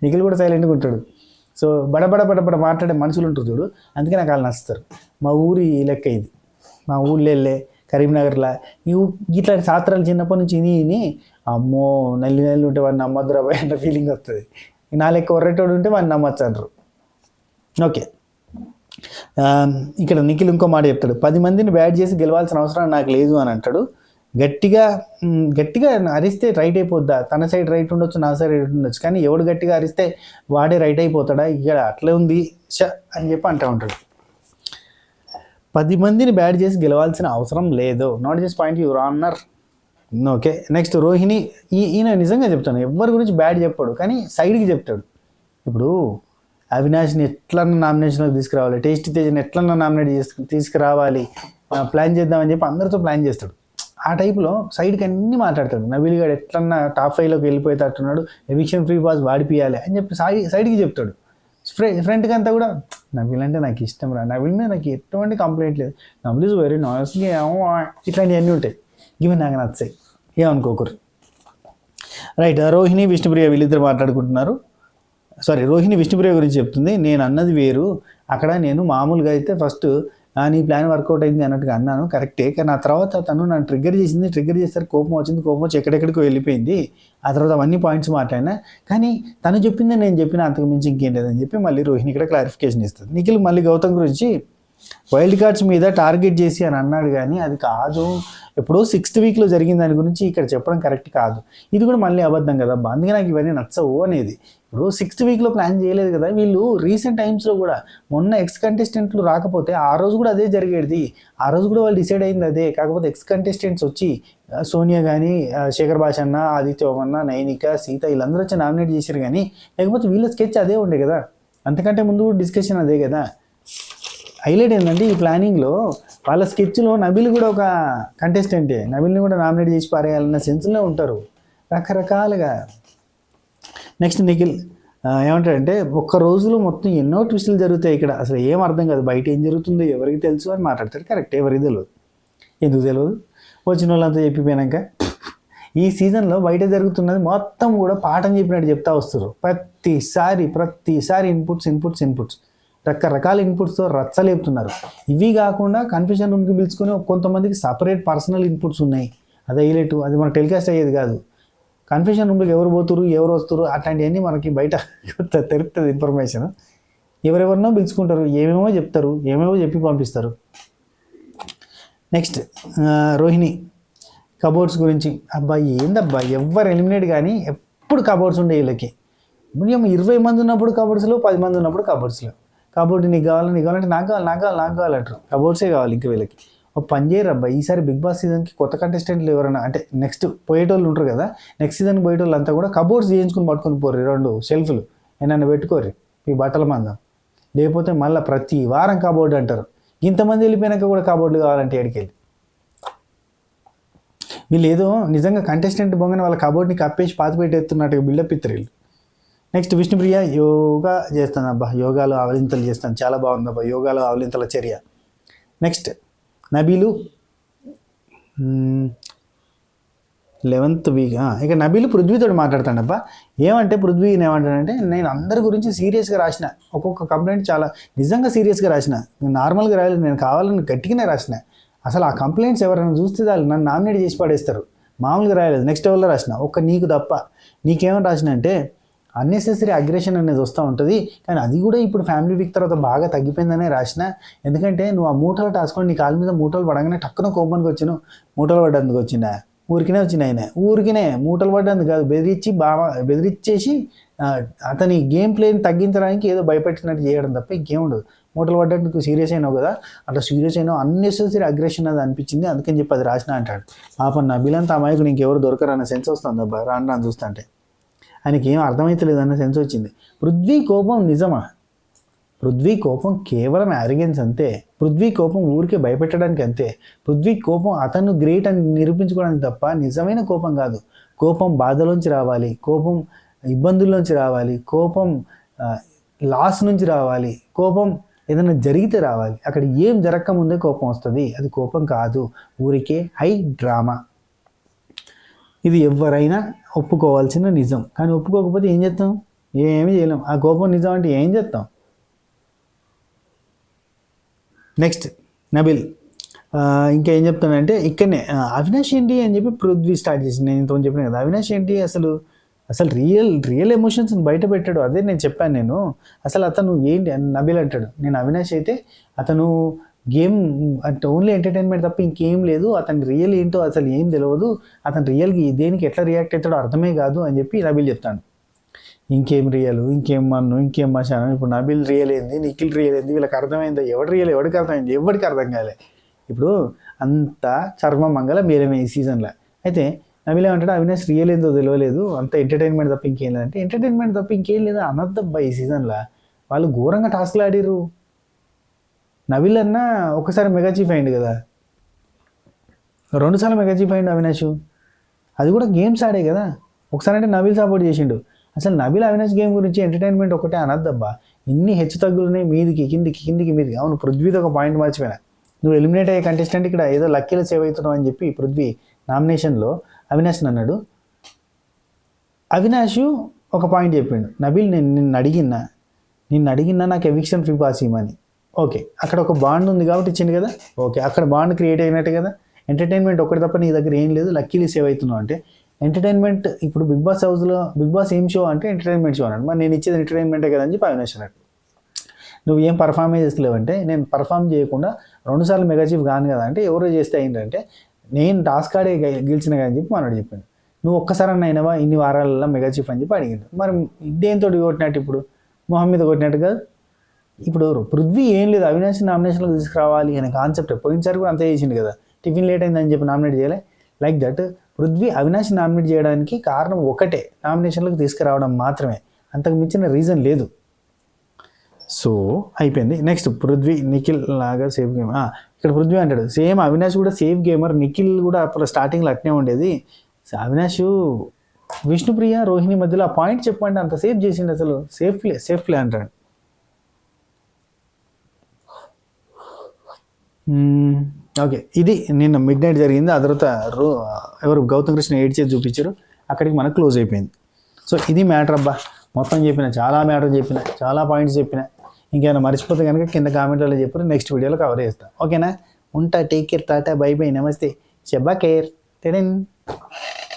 నిఖిల్ కూడా సైలెంట్గా ఉంటాడు. సో బడబడ మాట్లాడే మనుషులు ఉంటారు చూడు, అందుకే నాకు వాళ్ళు నచ్చుతారు. మా ఊరి లెక్క ఇది, మా ఊళ్ళో వెళ్ళే కరీంనగర్లో ఇట్లాంటి శాస్త్రాలు చిన్నప్పటి నుంచి విని అమ్మో నల్లి ఉంటే వాడిని నమ్మద్దు రాబాయ్ అన్న ఫీలింగ్ వస్తుంది. నా లెక్క ఒర్రెటోడు ఉంటే వాడిని నమ్మచ్చు అంటారు. ఓకే, ఇక్కడ నిఖిల్ ఇంకో మాట చెప్తాడు, 10 మందిని బ్యాట్ చేసి గెలవాల్సిన అవసరం నాకు లేదు అని అంటాడు. గట్టిగా అరిస్తే రైట్ అయిపోద్దా, తన సైడ్ రైట్ ఉండొచ్చు, నా సైడ్ రైట్ ఉండొచ్చు, కానీ ఎవడు గట్టిగా అరిస్తే వాడే రైట్ అయిపోతాడా, ఇక్కడ అట్లే ఉంది అని చెప్పి అంటూ ఉంటాడు. 10 మందిని బ్యాట్ చేసి గెలవాల్సిన అవసరం లేదు, not just point your honour. Okay, next Rohini. ఈయన నిజంగా చెప్తాను, ఎవరి గురించి బ్యాడ్ చెప్పాడు కానీ సైడ్కి చెప్తాడు. ఇప్పుడు అవినాష్ని ఎట్లన్నా నామినేషన్లోకి తీసుకురావాలి, టేస్టీ తేజని ఎట్లన్నా నామినేట్ తీసుకురావాలి, ప్లాన్ చేద్దామని చెప్పి అందరితో ప్లాన్ చేస్తాడు. ఆ టైప్లో సైడ్కి అన్నీ మాట్లాడతాడు. నబీల్ గారు ఎట్లన్నా టాప్ 5లోకి వెళ్ళిపోయేటట్టున్నాడు, ఎవిక్షన్ ఫ్రీ పాస్ వాడిపియాలి అని చెప్పి సైడ్కి చెప్తాడు. ఫ్రంట్కి అంతా కూడా నబీల్ అంటే నాకు ఇష్టం రా, నబీల్ మీద నాకు ఎటువంటి కంప్లైంట్ లేదు, నబీల్ ఈజ్ వెరీ నాయిస్లీ ఇట్లాంటివన్నీ ఉంటాయి, ఇవి నాకు నచ్చాయి, ఏమనుకోకరు. రైట్, రోహిణి విష్ణుప్రియ వీళ్ళిద్దరు మాట్లాడుకుంటున్నారు. రోహిణి విష్ణుప్రియ గురించి చెప్తుంది. నేను అన్నది వేరు, అక్కడ నేను మామూలుగా అయితే ఫస్ట్ నీ ప్లాన్ వర్కౌట్ అయింది అన్నట్టుగా అన్నాను, కరెక్టే. కానీ ఆ తర్వాత తను నన్ను ట్రిగ్గర్ చేసేసరికి కోపం వచ్చి ఎక్కడెక్కడికో వెళ్ళిపోయింది. ఆ తర్వాత అవన్నీ పాయింట్స్ మాట్లాడినా, కానీ తను చెప్పిందే నేను చెప్పిన, అంతకు మించి ఇంకేం లేదని చెప్పి మళ్ళీ రోహిణి ఇక్కడ క్లారిఫికేషన్ ఇస్తుంది. నిఖిల్ మళ్ళీ గౌతమ్ గురించి వైల్డ్ కార్డ్స్ మీద టార్గెట్ చేసి అని అన్నాడు, కానీ అది కాదు, ఎప్పుడో 6th వీక్లో జరిగిన దాని గురించి ఇక్కడ చెప్పడం కరెక్ట్ కాదు, ఇది కూడా మళ్ళీ అబద్ధం కదా, అందుకే నాకు ఇవన్నీ నచ్చవు అనేది. ఇప్పుడు 6th వీక్లో ప్లాన్ చేయలేదు కదా వీళ్ళు. రీసెంట్ టైమ్స్లో కూడా మొన్న ఎక్స్ కంటెస్టెంట్లు రాకపోతే ఆ రోజు కూడా అదే జరిగేది, ఆ రోజు కూడా వాళ్ళు డిసైడ్ అయింది అదే. కాకపోతే ఎక్స్ కంటెస్టెంట్స్ వచ్చి సోనియా కానీ, శేఖర్ భాషన్న, ఆదిత్య ఓమన్న, నైనిక, సీత వీళ్ళందరూ వచ్చి నామినేట్ చేశారు, కానీ లేకపోతే వీళ్ళ స్కెచ్ అదే ఉండే కదా, అంతకంటే ముందు డిస్కషన్ అదే కదా. హైలైట్ ఏంటంటే ఈ ప్లానింగ్లో వాళ్ళ స్కెచ్లో నబీల్ కూడా ఒక కంటెస్టెంటే, నబీల్ని కూడా నామినేట్ చేసి పారేయాలన్న సెన్స్లో ఉంటారు రకరకాలుగా. నెక్స్ట్ నిఖిల్ ఏమంటాడంటే ఒక్క రోజులో మొత్తం ఎన్నో ట్విస్టులు జరుగుతాయి ఇక్కడ, అసలు ఏం అర్థం కాదు, బయట ఏం జరుగుతుందో ఎవరికి తెలుసు అని మాట్లాడతాడు. కరెక్ట్, ఎవరికి తెలియదు, ఎందుకు తెలియదు, వచ్చిన వాళ్ళంతా చెప్పిపోయాక ఈ సీజన్లో బయట జరుగుతున్నది మొత్తం కూడా పాఠం చెప్పినట్టు చెప్తా వస్తారు. ప్రతిసారి ఇన్పుట్స్ రకరకాల ఇన్పుట్స్తో రచ్చలేపుతున్నారు. ఇవి కాకుండా కన్ఫ్యూజన్ రూమ్కి పిలుచుకొని కొంతమందికి సపరేట్ పర్సనల్ ఇన్పుట్స్ ఉన్నాయి. అది హైలైట్, అది మనకు టెలికాస్ట్ అయ్యేది కాదు. కన్ఫ్యూజన్ రూమ్లోకి ఎవరు పోతురు ఎవరు వస్తారు అట్లాంటివన్నీ మనకి బయట తెలుస్తుంది ఇన్ఫర్మేషన్. ఎవరెవరినో పిలుచుకుంటారు, ఏమేమో చెప్తారు, ఏమేమో చెప్పి పంపిస్తారు. నెక్స్ట్ రోహిణి కబోర్డ్స్ గురించి. అబ్బాయి ఏందబ్బా ఎవరు ఎలిమినేట్ కానీ ఎప్పుడు కబోర్డ్స్ ఉండే వీళ్ళకి. మినిమం 20 మంది ఉన్నప్పుడు కబోర్డ్స్లో, 10 మంది ఉన్నప్పుడు కబోర్డ్స్లో. కబోర్డ్ నీకు కావాలంటే నాకు కావాలంటారు. కబోర్డ్సే కావాలి ఇంకా వీళ్ళకి. ఒక పని చేయరు అబ్బాయి, ఈసారి బిగ్ బాస్ సీజన్కి కొత్త కంటెస్టెంట్లు ఎవరైనా అంటే నెక్స్ట్ పోయేటోళ్ళు ఉంటారు కదా, నెక్స్ట్ సీజన్ పోయేటోళ్ళు అంతా కూడా కబోర్డ్స్ చేయించుకుని పట్టుకొని పోరు. 2 షెల్ఫ్లు ఏమన్నా పెట్టుకోరు మీ బట్టల మందం. లేకపోతే మళ్ళీ ప్రతి వారం కబోర్డ్ అంటారు. ఇంతమంది వెళ్ళిపోయినాక కూడా కబోర్డులు కావాలంటే ఎడికెళ్ళి వీళ్ళు ఏదో నిజంగా కంటెస్టెంట్ బొంగని వాళ్ళ కబోర్డ్ని కప్పేసి పాతి పెట్టేస్తున్నట్టుగా బిల్డప్ ఇస్తారు వీళ్ళు. నెక్స్ట్ విష్ణుప్రియ యోగా చేస్తాను అబ్బా, యోగాలో అవలింతలు చేస్తాను, చాలా బాగుంది అబ్బా యోగాలో అవలింతల చర్య. Next Nabeel 11th week. ఇక నబీలు పృథ్వీతో మాట్లాడతాడు అబ్బా. ఏమంటే పృథ్వీ ఏమంటాడంటే, నేను అందరి గురించి సీరియస్గా రాసిన, ఒక్కొక్క కంప్లైంట్ చాలా నిజంగా సీరియస్గా రాసిన, నేను నార్మల్గా రాయలేదు, నేను కావాలని గట్టిగానే రాసిన. అసలు ఆ కంప్లైంట్స్ ఎవరైనా చూస్తే వాళ్ళు నన్ను నామినేట్ చేసి పడేస్తారు. మామూలుగా రాయలేదు, నెక్స్ట్ లెవెల్లో రాసిన. ఒక్క నీకు తప్ప నీకేమని రాసిన అంటే అన్నెసెసరీ అగ్రెషన్ అనేది వస్తూ ఉంటుంది, కానీ అది కూడా ఇప్పుడు ఫ్యామిలీ వీక్ తర్వాత బాగా తగ్గిపోయిందనే రాసిన. ఎందుకంటే నువ్వు ఆ మూటలు టాసుకొని నీ కాళ్ళ మీద మూటలు పడగానే టక్కున కోపానికి వచ్చాను. మూటలు పడ్డందుకు వచ్చిందా? ఊరికినే వచ్చిన ఆయన ఊరికినే మూటలు పడ్డందుకు కాదు, బెదిరించేసి అతని గేమ్ ప్లేని తగ్గించడానికి ఏదో భయపెట్టినట్టు చేయడం తప్ప ఇంకేం ఉండదు. మూటలు పడ్డానికి సీరియస్ అయినావు కదా, అట్లా సీరియస్ అయినావు, అన్నెసెసరీ అగ్రెషన్ అది అనిపించింది, అందుకని చెప్పి అది రాసిన అంటాడు. పాపం నబీలంతా అమాయకు నీకెవరు దొరకరు అన్న సెన్స్ వస్తుంది అబ్బా రాను చూస్తుంటే. ఆయనకి ఏం అర్థమవుతలేదు అన్న సెన్స్ వచ్చింది. పృథ్వీ కోపం నిజమా? పృథ్వీ కోపం కేవలం యారిగెన్స్ అంతే. పృథ్వీ కోపం ఊరికే భయపెట్టడానికి అంతే. పృథ్వీ కోపం అతను గ్రేట్ అని నిరూపించుకోవడానికి తప్ప నిజమైన కోపం కాదు. కోపం బాధలోంచి రావాలి, కోపం ఇబ్బందుల్లోంచి రావాలి, కోపం లాస్ నుంచి రావాలి, కోపం ఏదైనా జరిగితే రావాలి. అక్కడ ఏం జరగక ముందే కోపం వస్తుంది, అది కోపం కాదు, ఊరికే హై డ్రామా. ఇది ఎవరైనా ఒప్పుకోవాల్సిన నిజం. కానీ ఒప్పుకోకపోతే ఏం చేస్తాం? ఏమీ చేయలేం. ఆ కోపం నిజం అంటే ఏం చేస్తాం? నెక్స్ట్ నబిల్ ఇంకా ఏం చెప్తానంటే, ఇక్కడనే అవినాష్ ఏంటి అని చెప్పి పృథ్వీ స్టార్ట్ చేసింది. నేను ఇంతకుముందు చెప్పిన కదా, అవినాష్ ఏంటి అసలు రియల్ ఎమోషన్స్ని బయట పెట్టాడు. అదే నేను చెప్పాను. అసలు అతను ఏంటి నబిల్ అంటాడు, నేను అవినాష్ అయితే అతను గేమ్ అంటే ఓన్లీ ఎంటర్టైన్మెంట్ తప్ప ఇంకేం లేదు, అతని రియల్ ఏంటో అసలు ఏం తెలియదు, అతను రియల్కి దేనికి ఎట్లా రియాక్ట్ అవుతాడో అర్థమే కాదు అని చెప్పి నబిల్ చెప్తాడు. ఇంకేం రియల్, ఇంకేం మన్ను, ఇంకేం మశానం. ఇప్పుడు నబిల్ రియల్ ఏంది, నిఖిల్ రియల్ ఏంది, వీళ్ళకి అర్థమైందా? ఎవడు రియల్, ఎవరికి అర్థమైంది? ఎవరికి అర్థం కాలే. ఇప్పుడు అంతా చర్మమంగళ మేలమే ఈ సీజన్లో. అయితే నబిల్ ఏమంటాడు, అవినాష్ రియల్ ఏందో తెలియలేదు, అంత ఎంటర్టైన్మెంట్ తప్ప ఇంకేం లేదంటే, ఎంటర్టైన్మెంట్ తప్ప ఇంకేం లేదా అనద్దబ్బా. ఈ సీజన్లో వాళ్ళు ఘోరంగా టాస్క్లు ఆడిర్రు. నబిల్ అన్న ఒకసారి మెగా చీఫ్ అయింది కదా, 2 సార్లు మెగా చీఫ్ అయిండు అవినాష్. అది కూడా గేమ్స్ ఆడే కదా. ఒకసారి అంటే నబిల్ సపోర్ట్ చేసిండు. అసలు నబిల్ అవినాష్ గేమ్ గురించి ఎంటర్టైన్మెంట్ ఒకటే అనద్దబ్బా. ఇన్ని హెచ్చు తగ్గులున్నాయి, మీదికి మీదికి. అవును, పృథ్వీతో ఒక పాయింట్ మర్చిపోయినా. నువ్వు ఎలిమినేట్ అయ్యే కంటెస్టెంట్ ఇక్కడ ఏదో లక్కీలో సేవ్ అవుతున్నావు అని చెప్పి పృథ్వీ నామినేషన్లో అవినాష్ని అన్నాడు. అవినాష్ ఒక పాయింట్ చెప్పిండు, నబిల్ నిన్ను అడిగినా నాకు ఎవిక్షన్ ఫ్రీ పాస్ ఇవ్వమని. ఓకే, అక్కడ ఒక బాండ్ ఉంది కాబట్టి ఇచ్చింది కదా. ఓకే, అక్కడ బాండ్ క్రియేట్ అయినట్టే కదా. ఎంటర్టైన్మెంట్ ఒకటి తప్ప నీ దగ్గర ఏం లేదు, లక్కీలీ సేవ్ అవుతున్నావు అంటే ఎంటర్టైన్మెంట్. ఇప్పుడు బిగ్ బాస్ హౌస్లో బిగ్ బాస్ ఏం షో అంటే ఎంటర్టైన్మెంట్ షో అన్నాడు. మరి నేను ఇచ్చేది ఎంటర్టైన్మెంటే కదా అని చెప్పి అవినాష్ అన్నాడు. నువ్వు ఏం పర్ఫార్మెన్స్ చేస్తలేవంటే, నేను పర్ఫామ్ చేయకుండా 2 సార్లు మెగా చీఫ్ కాను కదా అంటే, ఎవరో చేస్తే అయిందంటే నేను టాస్క్ ఆడే గెలిచిన కదా అని చెప్పి మనోడు చెప్పాడు. నువ్వు ఒక్కసారన్నా అయినవా ఇన్ని వారాలలో మెగా చీఫ్ అని చెప్పి అడిగిండు. మరి దేంతో కొట్టినట్టు, ఇప్పుడు మొహం మీద కొట్టినట్టు కాదు. ఇప్పుడు పృథ్వీ ఏం లేదు, అవినాష్ నామినేషన్లో తీసుకురావాలి అనే కాన్సెప్ట్. పోయినసారి కూడా అంతే చేసిండు కదా, టిఫిన్ లేట్ అయిందని చెప్పి నామినేట్ చేయలే. Like that Prithvi Avinash nominate చేయడానికి కారణం ఒకటే, నామినేషన్లకు తీసుకురావడం మాత్రమే, అంతకు మించిన రీజన్ లేదు. సో అయిపోయింది. నెక్స్ట్ పృథ్వీ నిఖిల్ లాగా సేఫ్ గేమ్. ఇక్కడ పృథ్వీ అంటాడు సేమ్ అవినాష్ కూడా సేఫ్ గేమర్, నిఖిల్ కూడా అప్పుడు స్టార్టింగ్లో అట్నే ఉండేది. అవినాష్ విష్ణుప్రియ రోహిణి మధ్యలో ఆ పాయింట్ చెప్పండి, అంత సేఫ్ చేసిండు, అసలు సేఫ్ ప్లే అంటాడు. ఓకే, ఇది నిన్న మిడ్ నైట్ జరిగింది. ఆ తర్వాత ఎవరు గౌతమ్ కృష్ణ ఏడ్చేది చూపించారు, అక్కడికి మనకు క్లోజ్ అయిపోయింది. సో ఇది మ్యాటర్ అబ్బా, మొత్తం చెప్పిన, చాలా మ్యాటర్ చెప్పిన, చాలా పాయింట్స్ చెప్పిన. ఇంకేమైనా మర్చిపోతే కనుక కింద కామెంట్లలో చెప్పారు, నెక్స్ట్ వీడియోలో కవర్ చేస్తాను. ఓకేనా, ఉంటా, take care, Tata, by by, నమస్తే, షబ్బా కేర్, టెడెన్.